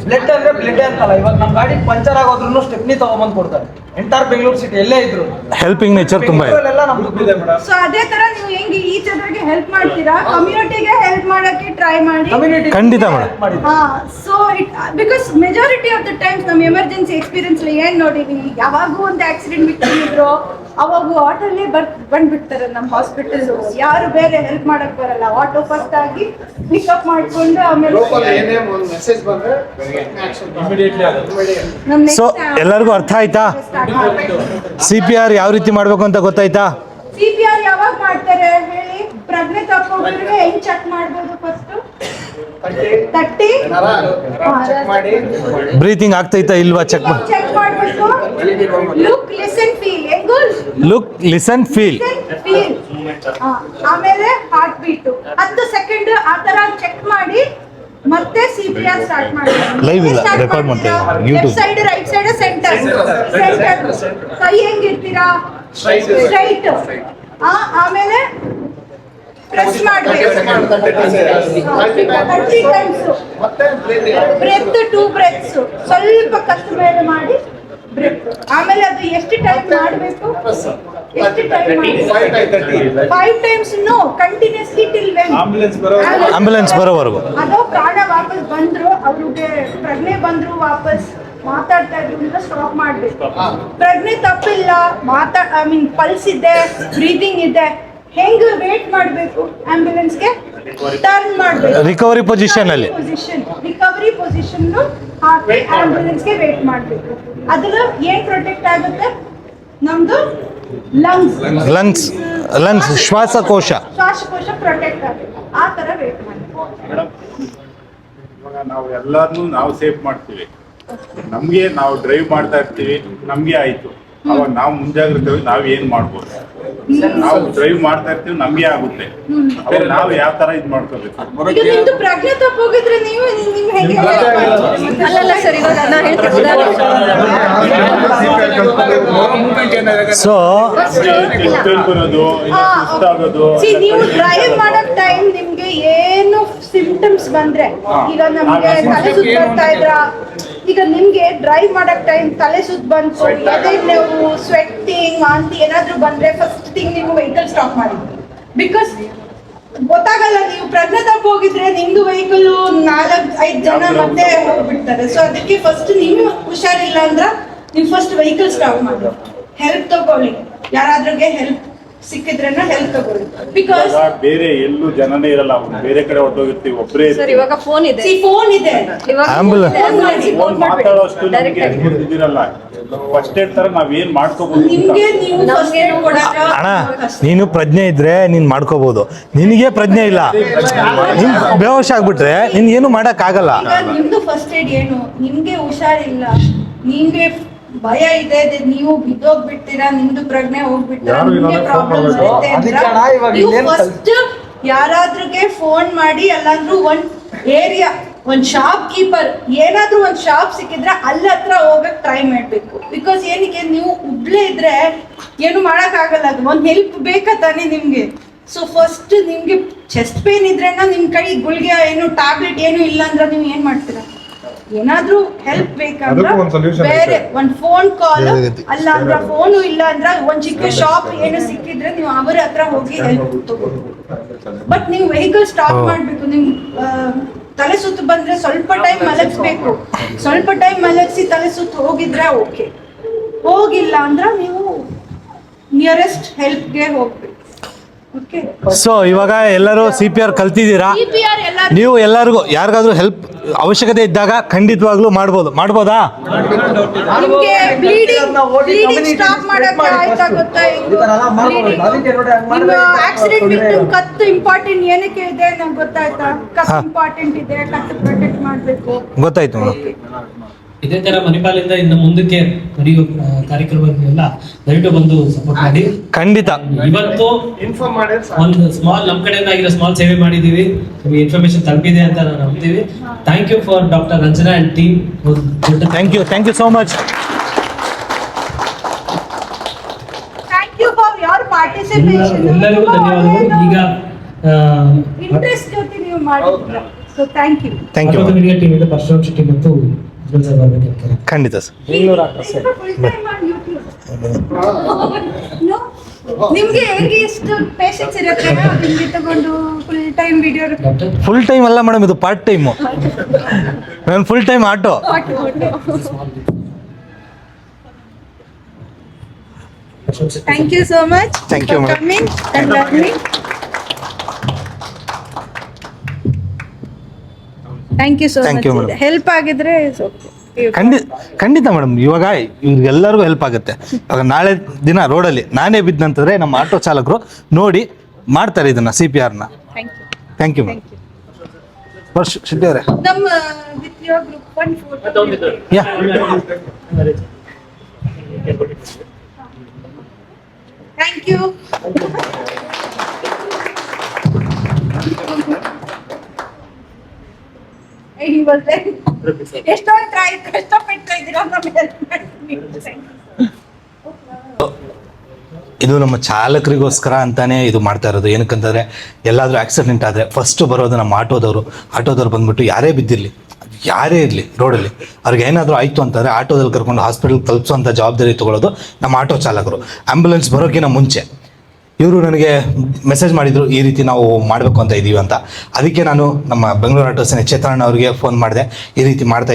ಬ್ಲಡ್ ಅಂದ್ರೆ ಬ್ಲಡ್ ಅಂತಲ್ಲ, ಇವಾಗ ನಮ್ಮ ಗಾಡಿ ಪಂಚರ್ ಆಗೋದ್ರೂ ಸ್ಟೆಪ್ನಿ ತಗೊಂಬಂದು ಕೊಡ್ತಾರೆ. ಎಂಟರ್ ಬೆಂಗಳೂರು ಸಿಟಿ ಎಲ್ಲೇ ಇದ್ರು ಹೆಲ್ಪಿಂಗ್ ನೇಚರ್ ತುಂಬಾ ಇದೆ. ಎಲ್ಲ ನಮ್ದು ಇದೆ ಮೇಡಮ್. ಸೊ ಅದೇ ತರ ನೀವು ಹೆಂಗೆ ಈ ಜನರಿಗೆ ಹೆಲ್ಪ್ ಮಾಡ್ತೀರಾ, ಕಮ್ಯುನಿಟಿಗೆ ಹೆಲ್ಪ್ ಮಾಡಕ್ಕೆ ಟ್ರೈ ಮಾಡಿ. ಕಮ್ಯುನಿಟಿ ಖಂಡಿತ madam. So because majority of the times ನಮ್ಮ ಎಮರ್ಜೆನ್ಸಿ ಎಕ್ಸ್ಪೀರಿಯನ್ಸ್ ಏನ್ ನೋಡಿವಿ, ಯಾವಾಗೂ ಒಂದು ಆಕ್ಸಿಡೆಂಟ್ ಬಿಟ್ಟಿದ್ರು ಅವಾಗ ಆಟೋಲ್ಲೇ ಬಂದ್ಬಿಡ್ತಾರೆ ನಮ್ಮ ಹಾಸ್ಪಿಟಲ್. ಯಾರು ಬೇರೆ ಹೆಲ್ಪ್ ಮಾಡಕ್ ಬರಲ್ಲ, ಆಟೋ ಫಸ್ಟ್ ಆಗಿ ಪಿಕಪ್ ಮಾಡ್ಕೊಂಡು ಆಮೇಲೆ ಸೊ ಎಲ್ಲರಿಗೂ ಅರ್ಥ ಆಯ್ತಾ? CPR ಯಾವ ರೀತಿ ಮಾಡ್ಬೇಕು ಅಂತ ಗೊತ್ತಾಯ್ತಾ? CPR ಯಾವಾಗ ಮಾಡ್ತಾರೆ ಹೇಳಿ? ಪ್ರಜ್ಞೆ ತಪ್ಪೋಗಿದ್ರೆ ಹೆಂಗ್ ಚೆಕ್ ಮಾಡ್ಬೋದು? ಫಸ್ಟ್ ತಟ್ಟಿ ಬ್ರೀತಿಂಗ್ ಆಗ್ತೈತಾ ಇಲ್ವಾ ಚೆಕ್ ಮಾಡಿ. ಚೆಕ್ ಮಾಡ್ಬಿಟ್ಟು ಲುಕ್ ಲಿಸನ್ ಫೀಲ್. ಹೆಂಗು ಲುಕ್ ಲಿಸನ್ ಫೀಲ್. ಆಮೇಲೆ ಹಾರ್ಟ್ ಬೀಟ್ 10 ಸೆಕೆಂಡ್ ಆ ತರ ಚೆಕ್ ಮಾಡಿ ಮತ್ತೆ CPR ಸ್ಟಾರ್ಟ್ ಮಾಡಿ. Live ಇಲ್ಲ, record ಮಾಡ್ತಾ ಇದ್ದೀನಿ. YouTube. Left side, right side, centre. ಕೈ ಹೆಂಗಿರ್ತೀರಾ? ಸ್ಟ್ರೈಟ್. ಆಮೇಲೆ ಪ್ರೆಸ್ ಮಾಡಬೇಕು 30 ಟೈಮ್ಸ್. ಬ್ರೆತ್ 2 ಬ್ರೆತ್ಸ್ ಸ್ವಲ್ಪ ಕತ್ತು ಮೇಲೆ ಮಾಡಿ ಬ್ರೆತ್. ಆಮೇಲೆ ಅದು ಎಷ್ಟು ಟೈಮ್ ಮಾಡಬೇಕು? ಎಷ್ಟು ಟೈಮ್ ಮಾಡಬೇಕು? 5 times. No, continuously till when ambulance ಬರೋವರೆಗೂ. ಅದು ಪ್ರಾಣ ವಾಪಸ್ ಬಂದ್ರು, ಅವ್ರಿಗೆ ಪ್ರಜ್ಞೆ ಬಂದ್ರು, ವಾಪಸ್ ಮಾತಾಡ್ತಾ ಇದ್ರು ಅಂತ ಸ್ಟಾಪ್ ಮಾಡ್ಬೇಕು. ಪ್ರಜ್ಞೆ ತಪ್ಪಿಲ್ಲ, ಪಲ್ಸ್ ಇದೆ, ಬ್ರೀದಿಂಗ್ ಇದೆ, ಹೆಂಗ್ ವೇಟ್ ಮಾಡ್ಬೇಕು? ಆಂಬ್ಯುಲೆನ್ಸ್ಗೆ ಟರ್ನ್ ಮಾಡ್ಬೇಕು. ರಿಕವರಿ ಪೊಸಿಷನ್ ಅಲ್ಲಿ ರಿಕವರಿ ಪೊಸಿಷನ್ ಹಾಕಿ ಆಂಬ್ಯುಲೆನ್ಸ್ಗೆ ವೇಟ್ ಮಾಡ್ಬೇಕು. ಅದ್ರ ಏನ್ ಪ್ರೊಟೆಕ್ಟ್ ಆಗುತ್ತೆ? ನಮ್ದು ಲಂಗ್ಸ್ ಶ್ವಾಸಕೋಶ ಪ್ರೊಟೆಕ್ಟ್ ಆಗುತ್ತೆ. ಆ ತರ ವೇಟ್ ಮಾಡ್ಬೇಕು. ಇವಾಗ ನಾವು ಎಲ್ಲಾರನ್ನೂ ನಾವು ಸೇಫ್ ಮಾಡ್ತೀವಿ, ನಮ್ಗೆ ನಾವು ಡ್ರೈವ್ ಮಾಡ್ತಾ ಇರ್ತೀವಿ, ನಮ್ಗೆ ಆಯ್ತು, ಅವಾಗ ನಾವು ಮುಂಜಾಗ್ರತೆ ನಾವ್ ಏನ್ ಮಾಡ್ಬೋದು, ನಾವು ಡ್ರೈವ್ ಮಾಡ್ತಾ ಇರ್ತೀವಿ, ನಮ್ಗೆ ಆಗುತ್ತೆ, ಅವಾಗ ನಾವು ಯಾವ ತರ ಇದ್ ಮಾಡ್ಕೋಬೇಕು. ಈಗ ನಿಮ್ದು ಪ್ರಜ್ಞೆ ತಪ್ಪೋಗಿದ್ರೆ ನೀವು ನಿಮ್ ಹೇಗೆ ಅಲ್ಲಲ್ಲ ಸರ್, ಇವಾಗ ನಾ ಹೇಳ್ತೀನಿ ಸೊ ಬರೋದು, ಸುಸ್ತಾಗೋದು, ನೀವು ಡ್ರೈವ್ ಮಾಡೋ ಟೈಮ್ ನಿಮ್ಗೆ ಏನು ಸಿಂಪ್ಟಮ್ಸ್ ಬಂದ್ರೆ, ಈಗ ನಮ್ಗೆ ತಲೆ ಸುತ್ತ ಬರ್ತಾ ಇದ್ರ, ಈಗ ನಿಮ್ಗೆ ಡ್ರೈವ್ ಮಾಡಕ್ ಟೈಮ್ ತಲೆ ಸುತ್ತ ಬಂತು, ಎದೆ ನೋವು, ಸ್ವೆಟ್ಟಿಂಗ್, ವಾಂತಿ ಏನಾದ್ರೂ ಬಂದ್ರೆ ಫಸ್ಟ್ ಥಿಂಗ್ ನೀವು ವೆಹಿಕಲ್ ಸ್ಟಾಪ್ ಮಾಡಿ. ಬಿಕಾಸ್ ಗೊತ್ತಾಗಲ್ಲ, ನೀವು ಪ್ರಜ್ಞೆ ತಪ್ಪ ಹೋಗಿದ್ರೆ ನಿಮ್ದು ವೆಹಿಕಲ್ 4-5 ಜನ ಮತ್ತೆ ಹೋಗ್ಬಿಡ್ತಾರೆ. ಸೊ ಅದಕ್ಕೆ ಫಸ್ಟ್ ನೀವು ಹುಷಾರಿಲ್ಲ ಅಂದ್ರ ನೀವು ಫಸ್ಟ್ ವೆಹಿಕಲ್ ಸ್ಟಾಪ್ ಮಾಡಿ, ಹೆಲ್ಪ್ ತಗೊಳ್ಳಿ, ಯಾರಾದ್ರಿಗೆ ಹೆಲ್ಪ್ ಸಿಕ್ಕಿದ್ರೇನ ಹೆಲ್ಪ್ ತಗೊಳ್ಳಿ. ಬಿಕಾಸ್ ಬೇರೆ ಎಲ್ಲೂ ಜನನೇ ಇರಲ್ಲ, ಬೇರೆ ಕಡೆ ಹೊರಟೋಗಿರ್ತೀವಿ, ಒಬ್ಬರೇ ಸರ್, ಇವಾಗ ಫೋನ್ ಇದೆ, ಫೋನ್ ಇದೆ, ಇವಾಗ ಫೋನ್ ಮಾತಾಡೋಷ್ಟು ನಮ್ಗೆ ಇದಿರಲ್ಲ. ಫಸ್ಟ್ ಏಡ್ ತರ ನಾವ್ ಏನ್ ಮಾಡ್ಕೋಬಹುದು. ನಿಮ್ಗೆ ನೀವು ಫಸ್ಟ್ ಏಡ್ ಕೊಡಾಕ ಅಣ್ಣ, ನೀನು ಪ್ರಜ್ಞೆ ಇದ್ರೆ ನೀನ್ ಮಾಡ್ಕೋಬಹುದು, ನಿನಗೆ ಪ್ರಜ್ಞೆ ಇಲ್ಲ, ನೀನ್ ಬೇವಶ ಆಗ್ಬಿಟ್ರೆ ನಿನ್ ಏನು ಮಾಡಕ್ ಆಗಲ್ಲ. ಈಗ ನಿಮ್ದು ಫಸ್ಟ್ ಏಡ್ ಏನು, ನಿಮ್ಗೆ ಹುಷಾರಿಲ್ಲ, ನಿಮ್ಗೆ ಭಯ ಇದೆ, ನೀವು ಬಿದ್ದೋಗ್ಬಿಡ್ತೀರಾ, ನಿಮ್ದು ಪ್ರಜ್ಞೆ ಹೋಗ್ಬಿಡ್ತೀರಾ, ನಿಮ್ಗೆ ಪ್ರಾಬ್ಲಮ್ ಬರುತ್ತೆ ಅಂದ್ರೆ ನೀವು ಫಸ್ಟ್ ಯಾರಾದ್ರಿಗೆ ಫೋನ್ ಮಾಡಿ, ಅಲ್ಲಾಂದ್ರೂ ಒಂದ್ ಏರಿಯಾ, ಒಂದ್ ಶಾಪ್ ಕೀಪರ್ ಏನಾದ್ರೂ ಒಂದ್ ಶಾಪ್ ಸಿಕ್ಕಿದ್ರೆ ಅಲ್ಲಿ ಹತ್ರ ಹೋಗಕ್ ಟ್ರೈ ಮಾಡ್ಬೇಕು. ಬಿಕಾಸ್ ಏನಕ್ಕೆ, ನೀವು ಒಬ್ಳೇ ಇದ್ರೆ ಏನು ಮಾಡಕ್ ಆಗಲ್ಲ, ಅದು ಒಂದ್ ಹೆಲ್ಪ್ ಬೇಕಾ ತಾನೇ ನಿಮ್ಗೆ. ಸೊ ಫಸ್ಟ್ ನಿಮ್ಗೆ ಚೆಸ್ಟ್ ಪೇನ್ ಇದ್ರೇನ ನಿಮ್ ಕೈ ಗುಳಿಗೆ ಏನು ಟ್ಯಾಬ್ಲೆಟ್ ಏನು ಇಲ್ಲ ಅಂದ್ರೆ ನೀವು ಏನ್ ಮಾಡ್ತೀರಾ? ಏನಾದ್ರೂ ಹೆಲ್ಪ್ ಬೇಕಂದ್ರೆ ಬೇರೆ ಒಂದ್ ಫೋನ್ ಕಾಲ್, ಅಲ್ಲ ಅಂದ್ರ ಫೋನು ಇಲ್ಲ ಅಂದ್ರ ಒಂದ್ ಚಿಕ್ಕ ಶಾಪ್ ಏನು ಸಿಕ್ಕಿದ್ರೆ ನೀವು ಅವರ ಹತ್ರ ಹೋಗಿ ಹೆಲ್ಪ್ ತಗೋಬಹುದು. ಬಟ್ ನೀವು ವೆಹಿಕಲ್ ಸ್ಟಾಪ್ ಮಾಡ್ಬೇಕು. ನಿಮ್ ತಲೆ ಸುತ್ತು ಬಂದ್ರೆ ಸ್ವಲ್ಪ ಟೈಮ್ ಮಲಗಿಸ್ಬೇಕು, ಸ್ವಲ್ಪ ಟೈಮ್ ಮಲಗಿಸಿ ತಲೆ ಸುತ್ತು ಹೋಗಿದ್ರೆ ಓಕೆ, ಹೋಗಿಲ್ಲ ಅಂದ್ರ ನೀವು ನಿಯರೆಸ್ಟ್ ಹೆಲ್ಪ್ಗೆ ಹೋಗ್ಬೇಕು. ಓಕೆ, ಸೊ ಇವಾಗ ಎಲ್ಲರೂ CPR ಕಲ್ತಿದ್ದೀರಾ, CPR ಎಲ್ಲರೂ ನೀವು ಎಲ್ಲರಿಗೂ ಯಾರಿಗಾದ್ರೂ ಹೆಲ್ಪ್ ಅವಶ್ಯಕತೆ ಇದ್ದಾಗ ಖಂಡಿತವಾಗ್ಲೂ ಮಾಡ್ಬೋದಾ? ನಿಮ್ಗೆ ಬ್ಲೀಡಿಂಗ್ ಸ್ಟಾಪ್ ಮಾಡಕ್ಕೆ ಆಯ್ತಾ ಗೊತ್ತಾ? ನಿಮ್ಮ ಆಕ್ಸಿಡೆಂಟ್ ವಿಕ್ಟಿಮ್ ಕತ್ತು ಇಂಪಾರ್ಟೆಂಟ್ ಏನಕ್ಕೆ ಇದೆ ನಂಗೆ ಗೊತ್ತಾಯ್ತಾ? ಕತ್ತು ಇಂಪಾರ್ಟೆಂಟ್ ಇದೆ, ಕತ್ತು ಪ್ರೊಟೆಕ್ಟ್ ಮಾಡಬೇಕು. ಗೊತ್ತಾಯ್ತು ಮೇಡಮ್. ಇದೇ ತರ ಮಣಿಪಾಲಿಂದ ಇನ್ನು ಮುಂದಕ್ಕೆ ನಡೆಯುವ ಕಾರ್ಯಕ್ರಮಗಳನ್ನೆಲ್ಲ ದಯವಿಟ್ಟು ಬಂದು ಸಪೋರ್ಟ್ ಮಾಡಿ. ಖಂಡಿತ. ಇವತ್ತು ಒಂದು ಸ್ಮಾಲ್ ನಮ್ ಕಡೆಯಿಂದ ಆಗಿರೋ ಸ್ಮಾಲ್ ಸೇವೆ ಮಾಡಿದೀವಿ, ನಿಮಗೆ ಇನ್ಫಾರ್ಮೇಶನ್ ತಲುಪಿದೆ ಅಂತ ನಾವು ನಂಬ್ತೀವಿ. Thank you for doctor Ranjana and team. Thank you so much. Thank you for your participation. ಎಲ್ಲರಿಗೂ ಧನ್ಯವಾದಗಳು. ಈಗ ಇಂಟ್ರೆಸ್ಟ್ ಜೊತೆ ನೀವು ಮಾಡಿದ್ರ, ಸೊ ಥ್ಯಾಂಕ್ ಯು. ಮೀಡಿಯಾ ಟೀಮಿಂದ ಪರಶುರಾಮ್ ಶೆಟ್ಟಿ ಮತ್ತು ಖಂಡಿತ ಸರ್. ನಿಮ್ಗೆ ಹೇಗೆ ಎಷ್ಟು ಪೇಷನ್ಸ್ ಇರುತ್ತೆ ನಿಮ್ಗೆ ತಗೊಂಡು full time video? Full time ಅಲ್ಲ ಮೇಡಮ್, ಇದು ಪಾರ್ಟ್ ಟೈಮು. ನಾನು full time auto. Thank you so much. Thank you, madam. Coming and learning. Thank you so Thank you, much. madam. Help ಆಗಿದ್ರೆ ಖಂಡಿತ ಮೇಡಮ್. ಇವಾಗ ಇವ್ರಿಗೆಲ್ಲರಿಗೂ help ಆಗುತ್ತೆ. ಇವಾಗ ನಾಳೆ ದಿನ ರೋಡಲ್ಲಿ ನಾನೇ ಬಿದ್ದಂತಂದ್ರೆ ನಮ್ಮ ಆಟೋ ಚಾಲಕರು ನೋಡಿ ಮಾಡ್ತಾರೆ ಇದನ್ನ CPR-ನ. Thank you madam. ವರ್ಷ ಶೆಟ್ಟಿ ಅವರೇ, ನಮ್ಮ with your group one photo. Yeah thank you. ಎಷ್ಟೊಂದು ಕಷ್ಟಪಡ್ತಾ ಇದ್ದೀರಾ ನಮ್ಮ ಹೆಲ್ಪ್ ಮಾಡಿ. ಇದು ನಮ್ಮ ಚಾಲಕರಿಗೋಸ್ಕರ ಅಂತಾನೆ ಇದು ಮಾಡ್ತಾ ಇರೋದು. ಏನಕ್ಕಂತಂದ್ರೆ ಎಲ್ಲಾದ್ರೂ ಆಕ್ಸಿಡೆಂಟ್ ಆದರೆ ಫಸ್ಟ್ ಬರೋದು ನಮ್ಮ ಆಟೋದವ್ರು ಬಂದ್ಬಿಟ್ಟು ಯಾರೇ ಬಿದ್ದಿರಲಿ, ಯಾರೇ ಇರಲಿ ರೋಡಲ್ಲಿ, ಅವ್ರಿಗೆ ಏನಾದರೂ ಆಯಿತು ಅಂತಂದರೆ ಆಟೋದಲ್ಲಿ ಕರ್ಕೊಂಡು ಹಾಸ್ಪಿಟಲ್ ತಲುಪಿಸೋಂಥ ಜವಾಬ್ದಾರಿ ತೊಗೊಳ್ಳೋದು ನಮ್ಮ ಆಟೋ ಚಾಲಕರು. ಆ್ಯಂಬುಲೆನ್ಸ್ ಬರೋಕ್ಕಿಂತ ಮುಂಚೆ ಇವರು ನನಗೆ ಮೆಸೇಜ್ ಮಾಡಿದರು, ಈ ರೀತಿ ನಾವು ಮಾಡಬೇಕು ಅಂತ ಇದ್ದೀವಿ ಅಂತ. ಅದಕ್ಕೆ ನಾನು ನಮ್ಮ ಬೆಂಗಳೂರು ಆಟೋ ಸೇನೆ ಚೇತನಣ್ಣ ಅವರಿಗೆ ಫೋನ್ ಮಾಡಿದೆ, ಈ ರೀತಿ ಮಾಡ್ತಾ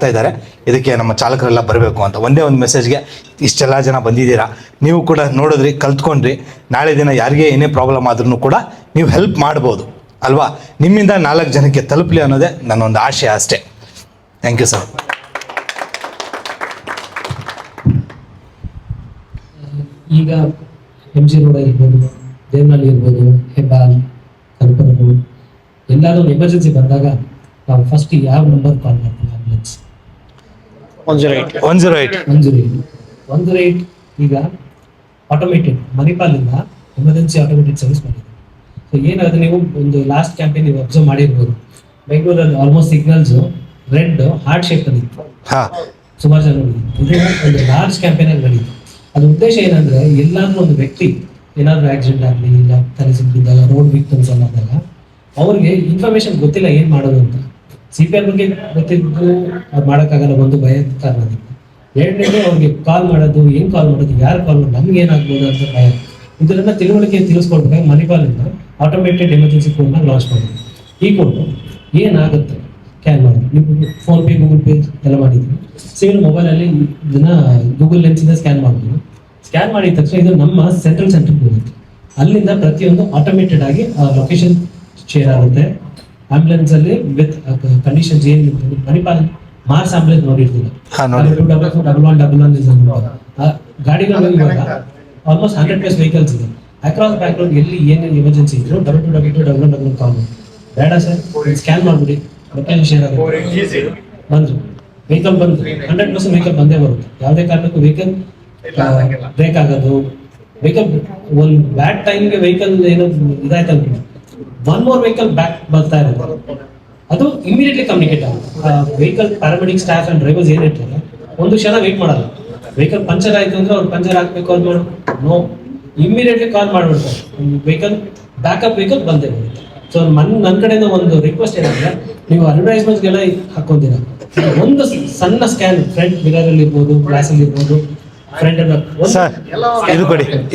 ಇದ್ದಾರೆ, ಇದಕ್ಕೆ ನಮ್ಮ ಚಾಲಕರೆಲ್ಲ ಬರಬೇಕು ಅಂತ. ಒಂದೇ ಒಂದು ಮೆಸೇಜ್ಗೆ ಇಷ್ಟೆಲ್ಲ ಜನ ಬಂದಿದ್ದೀರಾ. ನೀವು ಕೂಡ ನೋಡಿದ್ರಿ, ಕಲ್ತ್ಕೊಂಡ್ರಿ. ನಾಳೆ ದಿನ ಯಾರಿಗೆ ಏನೇ ಪ್ರಾಬ್ಲಮ್ ಆದ್ರೂ ಕೂಡ ನೀವು ಹೆಲ್ಪ್ ಮಾಡ್ಬೋದು ಅಲ್ವಾ? ನಿಮ್ಮಿಂದ 4 ಜನಕ್ಕೆ ತಲುಪಲಿ ಅನ್ನೋದೇ ನನ್ನೊಂದು ಆಶಯ ಅಷ್ಟೇ. Thank you sir. ಈಗ MG ರೋಡ್ ಇರ್ಬೋದು, ದೇವನಹಳ್ಳಿ ಇರ್ಬೋದು, ಹೆಬ್ಬಾಲ್, ಕಲ್ಪನೂರು, ಎಲ್ಲಾದ್ರೂ ಒಂದು ಎಮರ್ಜೆನ್ಸಿ ಬಂದಾಗ ನಾವು ಫಸ್ಟ್ ಯಾವ ನಂಬರ್ ಕಾಲ್ ಮಾಡ್ತೀವಿ? ಆಂಬುಲೆನ್ಸ್ 108 108 ಈಗ ಆಟೋಮೇಟೆಡ್ ಮಣಿಪಾಲಿಂದ ಎಮರ್ಜೆನ್ಸಿ ಆಟೋಮೇಟೆಡ್ ಸರ್ವಿಸ್ ಮಾಡಿದೆ. ಸೊ ಏನಾಗುತ್ತೆ, ನೀವು ಒಂದು ಲಾಸ್ಟ್ ಕ್ಯಾಂಪೇನ್ ನೀವು ಅಬ್ಸರ್ವ್ ಮಾಡಿರ್ಬೋದು, ಬೆಂಗಳೂರಲ್ಲಿ almost signals red heart shape ಅಲ್ಲಿ ಇತ್ತು. ಹಾ ಸುಮಾರು ಜನ ನೋಡಿದ್ರು. ಇದು ಒಂದು ಲಾರ್ಜ್ ಕ್ಯಾಂಪೇನ್ ಆಗಿ ನಡೀತು. ಅದ್ರ ಉದ್ದೇಶ ಏನಂದ್ರೆ, ಎಲ್ಲಾದ್ರೂ ಒಂದು ವ್ಯಕ್ತಿ ಏನಾದ್ರು ಆಕ್ಸಿಡೆಂಟ್ ಆಗಲಿ, ಇಲ್ಲ ತಲೆ ಸಿಕ್ಕಿದ್ದಾಗ, ರೋಡ್ ವಿಕ್ಟಿಮ್ಸ್ ಅನ್ನೋದಾಗ ಅವ್ರಿಗೆ ಇನ್ಫಾರ್ಮೇಶನ್ ಗೊತ್ತಿಲ್ಲ ಏನ್ ಮಾಡೋದು ಅಂತ. CPR ಬಗ್ಗೆ ಗೊತ್ತಿದ್ದು ಅವ್ರು ಮಾಡೋಕ್ಕಾಗಲ್ಲ, ಒಂದು ಭಯದ ಕಾರಣದಿಂದ. ಎರಡನೇದು ಅವ್ರಿಗೆ ಕಾಲ್ ಮಾಡೋದು, ಹೆಂಗ್ ಕಾಲ್ ಮಾಡೋದು, ಯಾರು ಕಾಲ್ ಮಾಡೋದು, ನಮ್ಗೆ ಏನಾಗ್ಬೋದು ಅಂತ ಭಯ. ಇದನ್ನ ತಿಳುವಳಿಕೆ ತಿಳಿಸ್ಕೊಡ್ಬೇಕಾಗಿ ಮಣಿಪಾಲಿಂದ ಆಟೋಮೇಟೆಡ್ ಎಮರ್ಜೆನ್ಸಿ ಕೋಡ್ನ ಲಾಂಚ್ ಮಾಡಿದ್ವಿ. ಈ ಕೋಡ್ ಏನಾಗುತ್ತೆ ಸ್ಕ್ಯಾನ್ ಮಾಡಿದ್ವಿ, ನೀವು ಫೋನ್ ಪೇ, ಗೂಗಲ್ ಪೇ ಎಲ್ಲ ಮಾಡಿದ್ವಿ. ಸೇಮ್ ಮೊಬೈಲಲ್ಲಿ ಇದನ್ನ ಗೂಗಲ್ ಲೆನ್ಸಿಂದ ಸ್ಕ್ಯಾನ್ ಮಾಡ್ಬೋದು. ಸ್ಕ್ಯಾನ್ ಮಾಡಿದ ತಕ್ಷಣ ಇದು ನಮ್ಮ ಸೆಂಟ್ರಲ್ ಸೆಂಟರ್ಗೆ ಹೋಗುತ್ತೆ. ಅಲ್ಲಿಂದ ಪ್ರತಿಯೊಂದು ಆಟೋಮೇಟೆಡ್ ಆಗಿ ಲೊಕೇಶನ್ ಶೇರ್ ಆಗುತ್ತೆ. ಆಂಬುಲೆನ್ಸ್ ಅಲ್ಲಿ ವಿತ್ ಕಂಡೀಷನ್ಸ್ ಏನು ಮಣಿಪಾಲ್ ಮಾರ್ಸ್ ಆಂಬುಲೆನ್ಸ್ ನೋಡಿರ್ತೀವಿ, ಹಾ, ನೋಡಿ. 211 ಗಾಡಿಗಳು ಇವಾಗ ಆಲ್ಮೋಸ್ಟ್ 100+ ವೆಹಿಕಲ್ಸ್ ಇದೆ ಅಕ್ರಾಸ್ ಬ್ಯಾಂಗ್ಳೂರ್. ಎಲ್ಲಿ ಏನೇನು ಎಮರ್ಜೆನ್ಸಿ ಇದ್ರು 222 ಕಾಲ್ ಮಾಡಿ, ಬೇಡ ಸರ್ ಸ್ಕ್ಯಾನ್ ಮಾಡ್ಬಿಡಿ, ಲೊಕೇಶನ್ ಶೇರ್ ಆಗುತ್ತೆ. ಬಂದ್ರು ವೆಹಿಕಲ್ ಬಂದು 100% ವೆಹಿಕಲ್ ಬಂದೇ ಬರುತ್ತೆ. ಯಾವುದೇ ಕಾರಣಕ್ಕೂ ವೆಹಿಕಲ್ ಬ್ರೇಕ್ ಆಗೋದು, ವೆಹಿಕಲ್ ಒಂದು ಬ್ಯಾಡ್ ಟೈಮ್ಗೆ ವೆಹಿಕಲ್ ಏನೋ ಇದಾಯ್ತು ಅನ್ಕೊಂಡು 1 more ವೆಹಿಕಲ್ ಬ್ಯಾಕ್ ಬರ್ತಾ ಇರೋದು, ಅದು ಇಮಿಡಿಯೇಟ್ಲಿ ಕಮ್ಯುನಿಕೇಟ್ ಆಗುತ್ತೆ. ವೆಹಿಕಲ್ ಪ್ಯಾರಾಮೆಡಿಕ್ ಸ್ಟಾಫ್ ಅಂಡ್ ಡ್ರೈವರ್ಸ್ ಏನಿರ್ತಾರೆ ಒಂದು ಕ್ಷಣ ವೆಯ್ಟ್ ಮಾಡಲ್ಲ. ವೆಹಿಕಲ್ ಪಂಚರ್ ಆಯ್ತು ಅಂದ್ರೆ ಅವ್ರು ಪಂಚರ್ ಹಾಕ್ಬೇಕು ಕಾಲ್ ಮಾಡು, ನೋ, ಇಮಿಡಿಯೇಟ್ಲಿ ಕಾಲ್ ಮಾಡ್ಬಿಡ್ತಾರೆ. ವೆಹಿಕಲ್ ಬ್ಯಾಕಪ್ ವೆಹಿಕಲ್ ಬಂದೇ ಬರುತ್ತೆ. ಸೊ ನನ್ನ ಕಡೆಯಿಂದ ಒಂದು ರಿಕ್ವೆಸ್ಟ್ ಏನಂದ್ರೆ, ನೀವು ಅಡ್ವರ್ಟೈಸ್ಮೆಂಟ್ಗೆಲ್ಲ ಹಾಕೊಂತೀರ, ಒಂದು ಸಣ್ಣ ಸ್ಕ್ಯಾನ್ ಫ್ರಂಟ್ ಮಿರರ್ ಅಲ್ಲಿ ಇರ್ಬೋದು, ಗ್ಲಾಸ್ ಅಲ್ಲಿ ಇರ್ಬೋದು, ಫ್ರಂಟ್ ಸರ್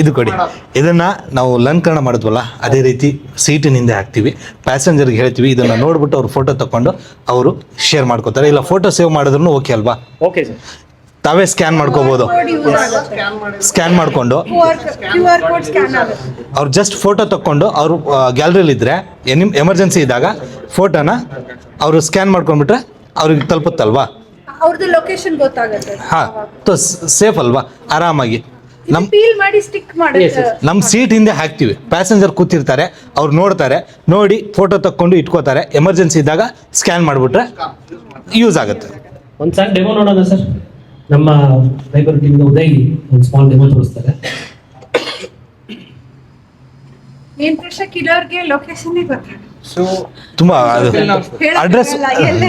ಇದು ಕೊಡಿ. ಇದನ್ನ ನಾವು ಲಂಕರಣ ಮಾಡಿದ್ವಲ್ಲ, ಅದೇ ರೀತಿ ಸೀಟಿನಿಂದ ಹಾಕ್ತಿವಿ, ಪ್ಯಾಸೆಂಜರ್ಗೆ ಹೇಳ್ತೀವಿ, ಇದನ್ನ ನೋಡ್ಬಿಟ್ಟು ಅವ್ರು ಫೋಟೋ ತಕೊಂಡು ಅವರು ಶೇರ್ ಮಾಡ್ಕೋತಾರೆ. ಇಲ್ಲ ಫೋಟೋ ಸೇವ್ ಮಾಡಿದ್ರು ಓಕೆ ಅಲ್ವಾ? ಓಕೆ ಸರ್, ತಾವೇ ಸ್ಕ್ಯಾನ್ ಮಾಡ್ಕೋಬಹುದು. ಸ್ಕ್ಯಾನ್ ಮಾಡ್ಕೊಂಡು QR ಕೋಡ್ ಸ್ಕ್ಯಾನ್ ಆಗುತ್ತೆ. ಅವ್ರು ಜಸ್ಟ್ ಫೋಟೋ ತಕೊಂಡು ಅವರು ಗ್ಯಾಲರಿಯಲ್ಲಿ ಇದ್ರೆ ಎಮರ್ಜೆನ್ಸಿ ಇದ್ದಾಗ ಫೋಟೋನ ಅವರು ಸ್ಕ್ಯಾನ್ ಮಾಡ್ಕೊಂಡ್ಬಿಟ್ರೆ ಅವ್ರಿಗೆ ತಲುಪುತ್ತಲ್ವಾ? ಅವ್ರದ್ದು ಲೊಕೇಶನ್ ಗೊತ್ತಾಗುತ್ತೆ. ಹಾ, ಸೇಫ್ ಅಲ್ವಾ? ಆರಾಮಾಗಿ ಪೀಲ್ ಮಾಡಿ ಸ್ಟಿಕ್ ಮಾಡುತ್ತೆ. ನಮ್ಮ ಸೀಟ್ ಹಿಂದೆ ಹಾಕ್ತಿವಿ, ಪ್ಯಾಸೆಂಜರ್ ಕೂತಿರ್ತಾರೆ, ಅವ್ರು ನೋಡ್ತಾರೆ, ನೋಡಿ ಫೋಟೋ ತಕೊಂಡು ಇಟ್ಕೋತಾರೆ. ಎಮರ್ಜೆನ್ಸಿ ಇದ್ದಾಗ ಸ್ಕ್ಯಾನ್ ಮಾಡಿಬಿಟ್ರೆ ಯೂಸ್ ಆಗುತ್ತೆ. ಒಂದು ಸಣ್ಣ ಡೆಮೋ ನೋಡೋಣ ಸರ್. ನಮ್ಮ ಲೈಬ್ರರಿ ಟೀಮ್ ಉದಯ್ ಒಂದು ಸ್ಮಾಲ್ ಡೆಮೋ ತೋರಿಸ್ತಾರೆ. ಏನ್ ಪ್ರಶ್ನೆ ಕಿಲರ್ಗೆ ಲೊಕೇಶನ್ ಗೊತ್ತಾಗುತ್ತೆ. ತುಂಬಾ ಅಡ್ರೆಸ್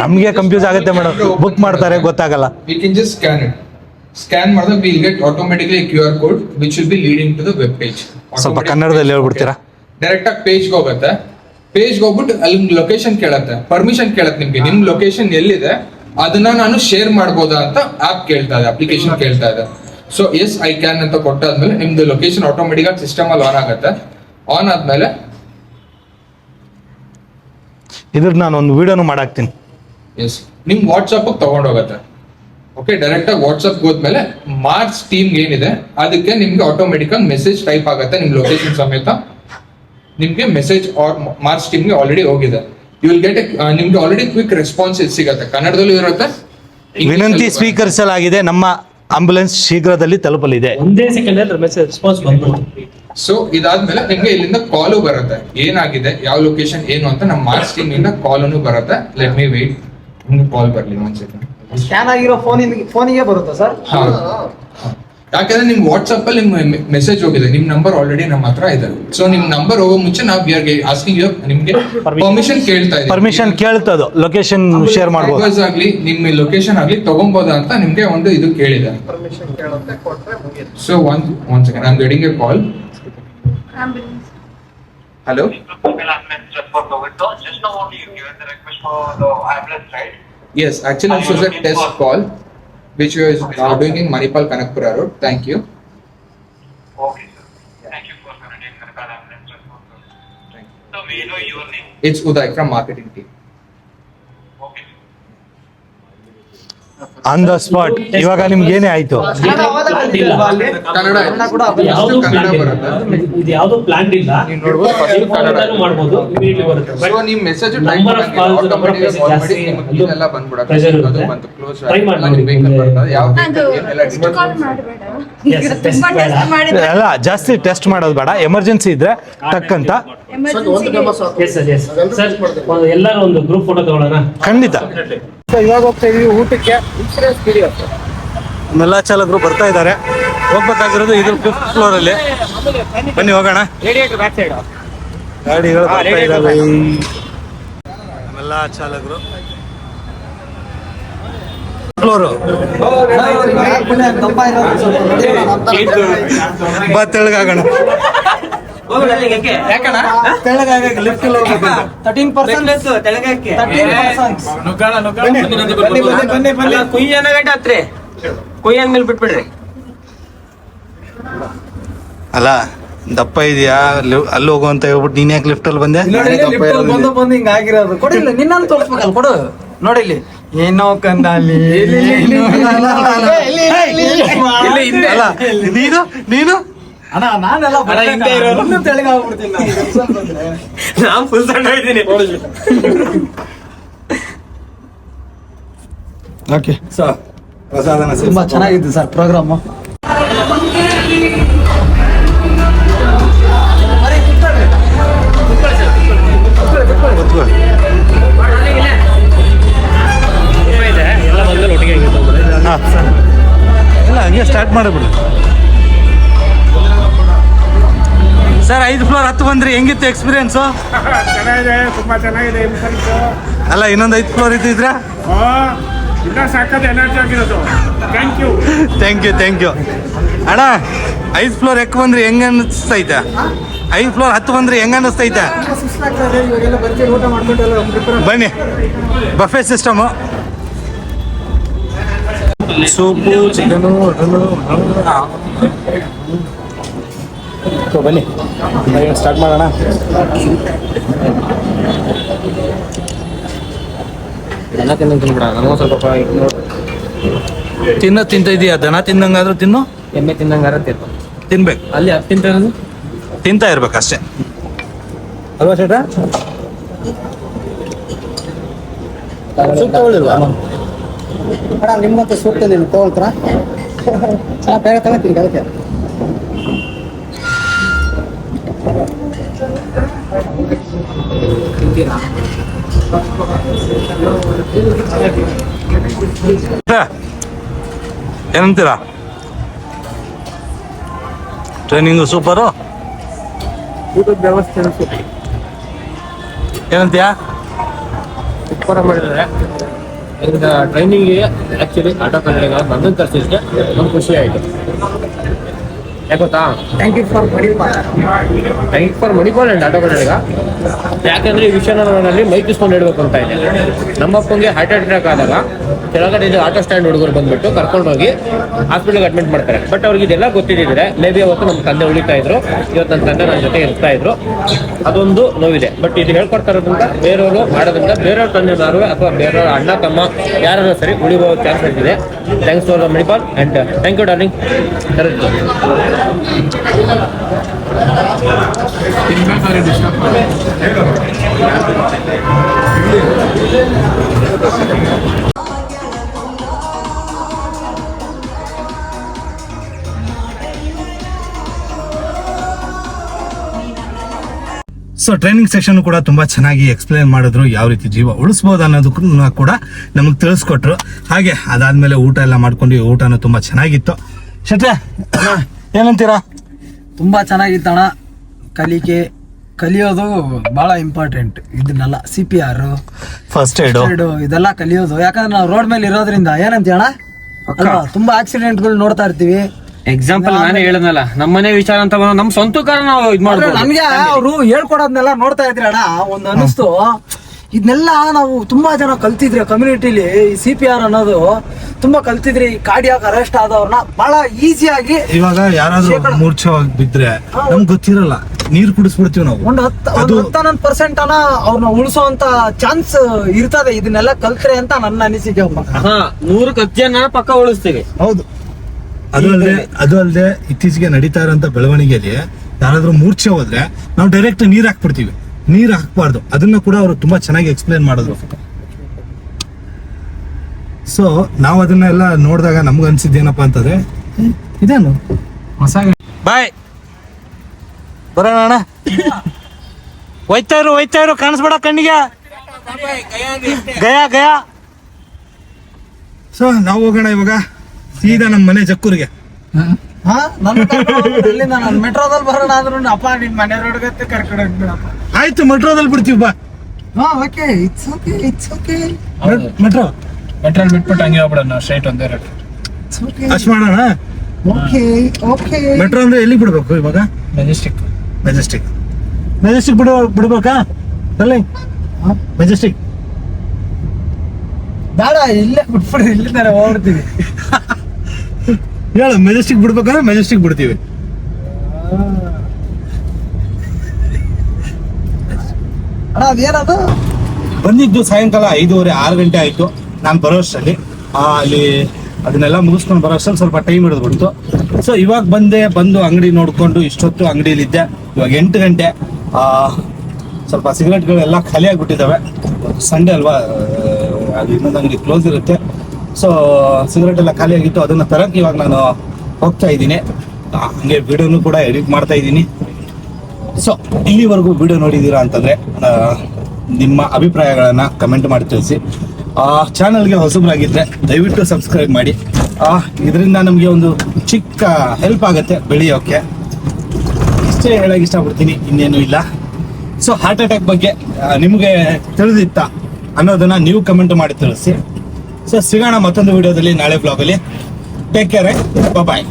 ನಮ್ಗೆ ಕನ್ಫ್ಯೂಸ್ ಆಗುತ್ತೆ ಮೇಡಮ್, ಬುಕ್ ಮಾಡ್ತಾರೆ ಗೊತ್ತಾಗಲ್ಲ. We can just scan it. Scan ಮಾಡಿದ್ರೆ we'll get automatically a QR code which will be leading to the web page. ಸ್ವಲ್ಪ ಕನ್ನಡದಲ್ಲಿ ಹೇಳ್ಬಿಡ್ತೀರಾ? ಡೈರೆಕ್ಟ್ ಆಗಿ ಪೇಜ್ಗೆ ಹೋಗುತ್ತೆ. ಪೇಜ್ಗೆ ಹೋಗ್ಬಿಟ್ಟು ಅಲ್ಲಿ ಲೊಕೇಶನ್ ಕೇಳುತ್ತೆ, ಪರ್ಮಿಷನ್ ಕೇಳುತ್ತೆ ನಿಮ್ಗೆ, ನಿಮ್ ಲೊಕೇಶನ್ ಎಲ್ಲಿದೆ ಅದನ್ನ ನಾನು ಶೇರ್ ಮಾಡ್ಬೋದಾ ಅಂತ ಆಪ್ ಕೇಳ್ತಾ ಇದೆ, ಅಪ್ಲಿಕೇಶನ್ ಕೇಳ್ತಾ ಇದೆ. ಸೊ ಎಸ್ ಐ ಕ್ಯಾನ್ ಅಂತ ಕೊಟ್ಟಾದ್ಮೇಲೆ ನಿಮ್ದು ಲೊಕೇಶನ್ ಆಟೋಮೆಟಿಕ್ ಆಗಿ ಸಿಸ್ಟಮ್ ಅಲ್ಲಿ ಆನ್ ಆಗುತ್ತೆ. ಆನ್ ಆದ್ಮೇಲೆ ಇದ್ರ ನಾನು ಒಂದು ವಿಡಿಯೋನು ಮಾಡಾಕ್ತೀನಿ. ಎಸ್, ನಿಮ್ ವಾಟ್ಸಪ್ ತಗೊಂಡೋಗತ್ತೆ. ಓಕೆ, ಡೈರೆಕ್ಟ್ ಆಗಿ ವಾಟ್ಸಪ್ ಹೋದ್ಮೇಲೆ ಮಾರ್ಚ್ ಟೀಮ್ ಏನಿದೆ ಅದಕ್ಕೆ ನಿಮ್ಗೆ ಆಟೋಮೆಟಿಕ್ ಆಗಿ ಮೆಸೇಜ್ ಟೈಪ್ ಆಗುತ್ತೆ. ನಿಮ್ ಲೊಕೇಶನ್ ಸಮೇತ ನಿಮ್ಗೆ ಮೆಸೇಜ್ ಮಾರ್ಚ್ ಟೀಮ್ಗೆ ಆಲ್ರೆಡಿ ಹೋಗಿದೆ. ಯು ವಿಲ್ ಗೆಟ್ ನಿಮ್ಗೆ ಆಲ್ರೆಡಿ ಕ್ವಿಕ್ ರೆಸ್ಪಾನ್ಸ್ ಸಿಗುತ್ತೆ, ಕನ್ನಡದಲ್ಲೂ ಇರುತ್ತೆ. ವಿನಂತಿ ಸ್ವೀಕರಿಸಲಾಗಿದೆ, ನಮ್ಮ ಆಂಬುಲೆನ್ಸ್ ಶೀಘ್ರದಲ್ಲಿ ತಲುಪಲಿದೆ. ಒಂದೇ ಸೆಕೆಂಡ್ ಅಲ್ಲಿ ಮೆಸೇಜ್ ರೆಸ್ಪಾನ್ಸ್ ಬಂದ್ಬಿಡ್ತು. ಸೊ ಇದಾದ್ಮೇಲೆ ನಿಮ್ಗೆ ಇಲ್ಲಿಂದ ಕಾಲು ಬರುತ್ತೆ, ಏನಾಗಿದೆ, ಯಾವ ಲೊಕೇಶನ್ ಏನು ಅಂತ ನಮ್ಮ ಮಾರ್ಚ್ ಟೀಮ್ ಇಂದ ಕಾಲು ಬರುತ್ತೆ. ಲೆಟ್ ಮಿ ವೇಟ್, ನಿಮ್ಗೆ ಕಾಲ್ ಬರ್ಲಿ ಒಂದ್ ಸೆಕೆಂಡ್. ಸ್ಕ್ಯಾನ್ ಆಗಿರೋ ಫೋನಿಗೆ ಬರುತ್ತಾ ಸರ್? ಯಾಕಂದ್ರೆ ನಿಮ್ ವಾಟ್ಸ್ಆಪ್ ಅಲ್ಲಿ ನಿಮ್ ಮೆಸೇಜ್ ಹೋಗಿದೆ, ನಿಮ್ ನಂಬರ್ ಆಲ್ರೆಡಿ ನಮ್ಮ ಹತ್ರ ಇದೆ. ಸೊ ನಿಮ್ ನಂಬರ್ ಹೋಗೋ ಮುಂಚೆ ನಾವು ಆಸ್ಕಿಂಗ್ ನಿಮ್ಗೆ ಪರ್ಮಿಷನ್ ಕೇಳ್ತಾ ಇದ್ದೀವಿ. ಪರ್ಮಿಷನ್ ಕೇಳ್ತದ, ಲೊಕೇಶನ್ ಶೇರ್ ಮಾಡಬಹುದು ಆಗ್ಲಿ, ನಿಮ್ಮ ಲೊಕೇಶನ್ ಆಗ್ಲಿ ತಗೊಂಬೋದಾ ಅಂತ ನಿಮ್ಗೆ ಒಂದು ಇದು ಕೇಳಿದೆ. So one second, I am getting A call. Hello? Yes, actually this was a test call which we are doing in Manipal Kanakpura Road. Thank you. Okay, sir. Thank you for connecting Manipal Ambulance Transport. Thank you. So, may I know your name? It's Uday from marketing team. Okay. On the spot. ಇವಾಗ ನಿಮ್ಗೆ ಏನೇ ಆಯ್ತು? ಇದು ಯಾವ್ದು plan ಇಲ್ಲ, ಮಾಡ್ಬೋದು, immediately ಬರುತ್ತೆ. So ನಿಮ್ message number of calls, number of message ಜಾಸ್ತಿ ಎಲ್ಲ ಬಂದ್ಬಿಡುತ್ತೆ. ಪ್ರೆಷರ್ ಇರುತ್ತೆ. ಟ್ರೈ ಮಾಡಿ ಯಾವ ಕಾಲ್ ಮಾಡಬೇಡ. ಅಲ್ಲ, ಜಾಸ್ತಿ ಟೆಸ್ಟ್ ಮಾಡೋದು ಬೇಡ, ಎಮರ್ಜೆನ್ಸಿ ಇದ್ರೆ ಟಕ್ಕಂತ. ಸರ್ ಎಲ್ಲರೂ ಒಂದು ಗ್ರೂಪ್ ಫೋಟೋ ತಗೊಳ್ಳೋಣ. ಖಂಡಿತ. ಇವಾಗ ಹೋಗ್ತಾ ಇದೀವಿ ಊಟಕ್ಕೆ. ಇನ್ಸೂರೆನ್ಸ್ ಬಿಡಿ ನಮ್ಮೆಲ್ಲ ಚಾಲಕರು ಬರ್ತಾ ಇದ್ದಾರೆ. ಹೋಗ್ಬೇಕಾಗಿರೋದು ಇದ್ರ 5th ಫ್ಲೋರ್ ಅಲ್ಲಿ. ಬನ್ನಿ ಹೋಗೋಣ. ರೇಡಿಯೇಟರ್ ಬ್ಯಾಕ್ ಸೈಡ್ ಗಾಡಿಗಳು ಬರ್ತಾ ಇದಾವೆ. ನಮ್ಮೆಲ್ಲ ಚಾಲಕರು ಫ್ಲೋರು ಬಾ ತೆಳಗಾಗೋಣ. ತೆಳಗಾಗ ಲಿಫ್ಟ್ 13% ಕುಯ್ಯ ಗಂಟೆ ಹತ್ರಿ ಕುಯ್ಯ ಮೇಲೆ ಬಿಟ್ಬಿಡ್ರಿ. ಅಲ್ಲ ದಪ್ಪ ಇದೆಯಾ ಅಲ್ಲಿ ಹೋಗು ಅಂತ ಹೇಳ್ಬಿಟ್ಟು ನೀನ್ ಯಾಕೆ ಲಿಫ್ಟ್ ಅಲ್ಲಿ ಬಂದೆ? ಬಂದು ಹಿಂಗ ಆಗಿರೋದು ಕೊಡಿಲ್ಲ ನಿನ್ನ ತೋರಿಸ್ಬೇಕಲ್ಲ ಕೊಡು ನೋಡಿಲ್ಲಿ ಏನೋ ಕಂದಲ್ಲಿ ಅಲ್ಲ ನೀನು ಅಣ್ಣ ನಾನೆಲ್ಲ ತೆಳಗಾಗ್ಬಿಡ್ತೀನಿ ನಾನು ಫುಲ್ ಸಣ್ಣ ಇದ್ದೀನಿ. ಓಕೆ ಸರ್ ಪ್ರಸಾದನ ತುಂಬಾ ಚೆನ್ನಾಗಿತ್ತು ಸರ್ ಪ್ರೋಗ್ರಾಮು. ಇಲ್ಲ ಹಂಗೆ ಸ್ಟಾರ್ಟ್ ಮಾಡಿಬಿಡು ಸರ್. 5th ಫ್ಲೋರ್ ಹತ್ತು ಬಂದ್ರಿ, ಹೆಂಗಿತ್ತು ಎಕ್ಸ್ಪೀರಿಯನ್ಸು? ಚೆನ್ನಾಗಿದೆ, ತುಂಬಾ ಚೆನ್ನಾಗಿದೆ. ಅಲ್ಲ ಇನ್ನೊಂದು 5th ಫ್ಲೋರ್ ಇದ್ದಿದ್ರೆ ಇಲ್ಲ ಸಾಕಾದ ಎನರ್ಜಿ ಆಗಿರೋದು. ಥ್ಯಾಂಕ್ ಯು ಅಣ್ಣ. 5th ಫ್ಲೋರ್ ಎಕ್ ಬಂದ್ರಿ ಹೆಂಗ ಅನಿಸ್ತೈತೆ? 5th ಫ್ಲೋರ್ ಹತ್ತು ಬಂದ್ರಿ ಹೆಂಗ ಅನಿಸ್ತೈತೆ? ಬನ್ನಿ ಬಫೆ ಸಿಸ್ಟಮು, ಸೂಪು, ಚಿಕನು, ಬನ್ನಿ ಸ್ಟಾರ್ಟ್ ಮಾಡೋಣ. ತಿಂತ ಇದೀಯಾ? ದನ ತಿಂದಂಗಾದ್ರೂ ತಿನ್ನು, ಎಮ್ಮೆ ತಿನ್ನಂಗಾರ ತಿನ್ಬೇಕು. ಅಲ್ಲಿ ಅದು ತಿಂತಿರೋದು ತಿಂತಾ ಇರ್ಬೇಕು ಅಷ್ಟೇ ಅಲ್ವಾ ಶೇಟ? ಸೂಪ್ ತಗೊಳ್ಳಿಲ್ವಾ? ನಿಮ್ಮಂತ ಸೂಕ್ತ ನೀವು ತಗೊಳ್ತಾರ ಬೇಗ ತಗೋತೀನಿ ಅದಕ್ಕೆ. ಏನಂತೀರಾ? ಟ್ರೈನಿಂಗು ಸೂಪರು, ಊಟದ ವ್ಯವಸ್ಥೆ ಏನಂತೀಯಾ? ಸೂಪರ್ ಮಾಡಿದ್ದಾರೆ. ಈಗ ಟ್ರೈನಿಂಗ್ಗೆ ಆ್ಯಕ್ಚುಲಿ ಆಟೋ ಕನ್ನಡಿಗ ನನ್ನನ್ನು ಕರ್ಸಿದ್ದೆ ನಮ್ಗೆ ಖುಷಿ ಆಯಿತು. ಯಾಕೆ ಗೊತ್ತಾ? Thank you for Manipal and auto Kannadiga. ಯಾಕಂದರೆ ಈ ವಿಷಯನ ನಾನಲ್ಲಿ ಮೈಕ್ ಇಸ್ಕೊಂಡು ಇಡಬೇಕು ಅಂತ ಇದೆ. ನಮ್ಮಪ್ಪಂಗೆ ಹಾರ್ಟ್ ಅಟ್ಯಾಕ್ ಆದಾಗ ಕೆಳಗಡೆ ಆಟೋ ಸ್ಟ್ಯಾಂಡ್ ಹುಡುಗರು ಬಂದ್ಬಿಟ್ಟು ಕರ್ಕೊಂಡೋಗಿ ಹಾಸ್ಪಿಟಲ್ಗೆ ಅಡ್ಮಿಟ್ ಮಾಡ್ತಾರೆ. ಬಟ್ ಅವ್ರಿಗೆ ಇದೆಲ್ಲ ಗೊತ್ತಿದ್ದಿದ್ರೆ ಮೇ ಬಿ ಅವತ್ತು ನಮ್ಮ ತಂದೆ ಉಳಿತಾ ಇದ್ರು, ಇವತ್ತು ನನ್ನ ತಂದೆ ನನ್ನ ಜೊತೆ ಇರ್ತಾ ಇದ್ರು. ಅದೊಂದು ನೋವಿದೆ. ಬಟ್ ಇದು ಹೇಳ್ಕೊಡ್ತಾ ಇರೋದ್ರಿಂದ ಬೇರೆಯವರು ಮಾಡೋದ್ರಿಂದ ಬೇರೆಯವ್ರ ತಂದೆನಾರು ಅಥವಾ ಬೇರೆಯವ್ರ ಅಣ್ಣ ತಮ್ಮ ಯಾರಾದ್ರೂ ಸರಿ ಉಳಿಬೋ ಚಾನ್ಸಸ್ ಇದೆ. Thanks for Manipal and thank you darling. So training session ಕೂಡ ತುಂಬಾ ಚೆನ್ನಾಗಿ ಎಕ್ಸ್ಪ್ಲೈನ್ ಮಾಡಿದ್ರು, ಯಾವ ರೀತಿ ಜೀವ ಉಳಿಸ್ಬೋದು ಅನ್ನೋದಕ್ಕೂ ಕೂಡ ನಮಗೆ ತಿಳಿಸ್ಕೊಟ್ರು. ಹಾಗೆ ಅದಾದ್ಮೇಲೆ ಊಟ ಎಲ್ಲ ಮಾಡ್ಕೊಂಡ್ವಿ. ಊಟನೂ ತುಂಬಾ ಚೆನ್ನಾಗಿತ್ತು. ಶೆಟ್ರೆ ಏನಂತೀರಾ? ತುಂಬಾ ಚೆನ್ನಾಗಿತ್ತಣ್ಣ. ಕಲಿಯೋದು ಬಹಳ ಇಂಪಾರ್ಟೆಂಟ್. ಇದನ್ನೆಲ್ಲ CPR, ಫಸ್ಟ್ ಏಡ್ ಇದೆಲ್ಲ ಕಲಿಯೋದು. ಯಾಕಂದ್ರೆ ನಾವು ರೋಡ್ ಮೇಲೆ ಇರೋದ್ರಿಂದ ಏನಂತೀಯಣ್ಣ, ತುಂಬಾ ಆಕ್ಸಿಡೆಂಟ್ಗಳು ನೋಡ್ತಾ ಇರ್ತೀವಿ. ಎಕ್ಸಾಂಪಲ್ ನಾನೇ ಹೇಳದ್ನಲ್ಲ, ನಮ್ಮನೆ ವಿಚಾರ ಅಂತ ನಮ್ ಸ್ವಂತ ಕಾರ ನಾವು ಇದ್ ಮಾಡ್ಬೋದು. ನನ್ಗೆ ಅವ್ರು ಹೇಳ್ಕೊಡೋದ್ನೆಲ್ಲ ನೋಡ್ತಾ ಇದ್ರಿ ಅಣ್ಣ, ಒಂದ್ ಅನಿಸ್ತು ಇದನ್ನೆಲ್ಲ ನಾವು ತುಂಬಾ ಜನ ಕಲ್ತಿದ್ರಿ ಕಮ್ಯುನಿಟಿಲಿ. CPR ಅನ್ನೋದು ತುಂಬಾ ಕಲ್ತಿದ್ರಿ. ಕಾರ್ಡಿಯಾಕ್ ಅರೆಸ್ಟ್ ಆದವ್ರನ್ನ ಬಹಳ ಈಸಿಯಾಗಿ, ಇವಾಗ ಯಾರಾದ್ರೂ ಮೂರ್ಛವಾಗಿ ಬಿದ್ರೆ ನಮ್ಗೆ ಗೊತ್ತಿರಲ್ಲ, ನೀರ್ ಕುಡಿಸ್ಬಿಡ್ತೀವಿ ನಾವು. ಒಂದು 10% ಅವ್ರನ್ನ ಉಳಿಸುವಂತ ಚಾನ್ಸ್ ಇರ್ತದೆ ಇದನ್ನೆಲ್ಲ ಕಲ್ತ್ರೆ ಅಂತ ನನ್ನ ಅನಿಸಿಕೆ. 100ಕ್ಕೆ 10 ಜನ ಪಕ್ಕ ಉಳಿಸ್ತೀವಿ. ಹೌದು. ಅದು ಅಲ್ಲದೆ ಇತ್ತೀಚೆಗೆ ನಡೀತಾ ಇರೋಂಥ ಬೆಳವಣಿಗೆಯಲ್ಲಿ ಯಾರಾದ್ರೂ ಮೂರ್ಛೆ ಹೋದ್ರೆ ನಾವು ಡೈರೆಕ್ಟ್ ನೀರ್ ಹಾಕ್ಬಿಡ್ತೀವಿ. ನೀರ್ ಹಾಕ್ಬಾರ್ದು. ಅದನ್ನ ಕೂಡ ಅವರು ತುಂಬಾ ಚೆನ್ನಾಗಿ ಎಕ್ಸ್ಪ್ಲೇನ್ ಮಾಡಿದ್ರು. ಸೊ ನಾವು ಅದನ್ನೆಲ್ಲ ನೋಡಿದಾಗ ನಮ್ಗೆ ಅನ್ಸಿದ್ದೇನಪ್ಪ ಅಂತಂದ್ರೆ ಇದೇನು ಬಾಯ್ ಬರೋಣ ಅಣ್ಣ. ಹೋಯ್ತಾ ಇರು ಕಾಣಿಸ್ಬೇಡ ಕಣ್ಣಿಗೆ. ಗಯಾ ಸೊ ನಾವು ಹೋಗೋಣ ಇವಾಗ ಸೀದಾ ನಮ್ಮ ಮನೆ ಜಕ್ಕೂರಿಗೆ. ಹಾ ನನ್ನ ಇಲ್ಲಿಂದ ನಾನು ಮೆಟ್ರೋದಲ್ಲಿ ಬರೋಣ ಆದ್ರೂ ಅಪ್ಪ ನಿನ್ ಮನೆ ರೋಡ್ಗತ್ತೆ ಕರ್ಕೊಂಡು ಹೋಗ್ಬಿಡಪ್ಪ. ಆಯ್ತು, ಮೆಟ್ರೋದಲ್ಲಿ ಬಿಡ್ತೀವಿ ಬಾ. ಹಾ okay, it's okay, it's okay. Metro ಮೆಟ್ರೋಲ್ ಬಿಟ್ಬಿಟ್ಟು ಹಂಗೆ ಹೋಗ್ಬಿಡೋಣ ಸ್ಟ್ರೈಟ್ ಒಂದೇ ರೇಟ್. It's okay. ಅಷ್ಟು ಮಾಡೋಣ. Okay okay. ಮೆಟ್ರೋ ಅಂದ್ರೆ ಎಲ್ಲಿ ಬಿಡ್ಬೇಕು ಇವಾಗ? ಮೆಜೆಸ್ಟಿಕ್. ಮೆಜೆಸ್ಟಿಕ್ ಬಿಡ್ಬೇಕಾ? ಅಲ್ಲಿ ಮೆಜೆಸ್ಟಿಕ್ ಬೇಡ, ಇಲ್ಲೇ ಬಿಟ್ಬಿಡಿ, ಇಲ್ಲಿಂದ ಹೋಗ್ಬಿಡ್ತೀವಿ. ಹೇಳು, ಮೆಜೆಸ್ಟಿಕ್ ಬಿಡ್ಬೇಕಂದ್ರೆ ಮೆಜೆಸ್ಟಿಕ್ ಬಿಡ್ತೀವಿ. ಅಣ್ಣ ಅದೇನದು? ಬಂದಿದ್ದು ಸಾಯಂಕಾಲ 5:30 6 ಗಂಟೆ ಆಯ್ತು. ನಾನು ಬರೋ ಅಷ್ಟರಲ್ಲಿ ಅಲ್ಲಿ ಅದನ್ನೆಲ್ಲ ಮುಗಿಸ್ಕೊಂಡು ಬರೋ ಅಷ್ಟರಲ್ಲಿ ಸ್ವಲ್ಪ ಟೈಮ್ ಹಿಡಿದ್ಬಿಡ್ತು. ಸೊ ಇವಾಗ ಬಂದು ಅಂಗಡಿ ನೋಡ್ಕೊಂಡು ಇಷ್ಟೊತ್ತು ಅಂಗಡಿಯಲ್ಲಿದ್ದೆ. ಇವಾಗ 8 ಗಂಟೆ. ಸ್ವಲ್ಪ ಸಿಗರೆಟ್ಗಳೆಲ್ಲ ಖಾಲಿ ಆಗಿಬಿಟ್ಟಿದ್ದಾವೆ. ಸಂಡೇ ಅಲ್ವಾ, ಅದು ಇನ್ನೊಂದು ಅಂಗಡಿ ಕ್ಲೋಸ್ ಇರುತ್ತೆ. ಸೊ ಸಿಗರೆಟ್ ಎಲ್ಲ ಖಾಲಿ ಆಗಿತ್ತು, ಅದನ್ನು ತರಕ್ಕೆ ಇವಾಗ ನಾನು ಹೋಗ್ತಾ ಇದ್ದೀನಿ. ಹಂಗೆ ವಿಡಿಯೋನು ಕೂಡ ಎಡಿಟ್ ಮಾಡ್ತಾ ಇದ್ದೀನಿ. ಸೊ ಇಲ್ಲಿವರೆಗೂ ವಿಡಿಯೋ ನೋಡಿದ್ದೀರಾ ಅಂತಂದರೆ ನಿಮ್ಮ ಅಭಿಪ್ರಾಯಗಳನ್ನು ಕಮೆಂಟ್ ಮಾಡಿ ತಿಳಿಸಿ. ಚಾನಲ್ಗೆ ಹೊಸಬರಾಗಿದ್ದರೆ ದಯವಿಟ್ಟು ಸಬ್ಸ್ಕ್ರೈಬ್ ಮಾಡಿ. ಇದರಿಂದ ನಮಗೆ ಒಂದು ಚಿಕ್ಕ ಹೆಲ್ಪ್ ಆಗುತ್ತೆ ಬೆಳೆಯೋಕ್ಕೆ. ಇಷ್ಟೇ ಹೇಳೋಕೆ ಇಷ್ಟಪಡ್ತೀನಿ, ಇನ್ನೇನು ಇಲ್ಲ. ಸೊ ಹಾರ್ಟ್ ಅಟ್ಯಾಕ್ ಬಗ್ಗೆ ನಿಮಗೆ ತಿಳಿದಿತ್ತಾ ಅನ್ನೋದನ್ನು ನೀವು ಕಮೆಂಟ್ ಮಾಡಿ ತಿಳಿಸಿ. ಸೊ ಸಿಗೋಣ ಮತ್ತೊಂದು ವಿಡಿಯೋದಲ್ಲಿ, ನಾಳೆ ಬ್ಲಾಗಲ್ಲಿ. ಟೇಕ್ ಕೇರ್, ಬಾಯ್.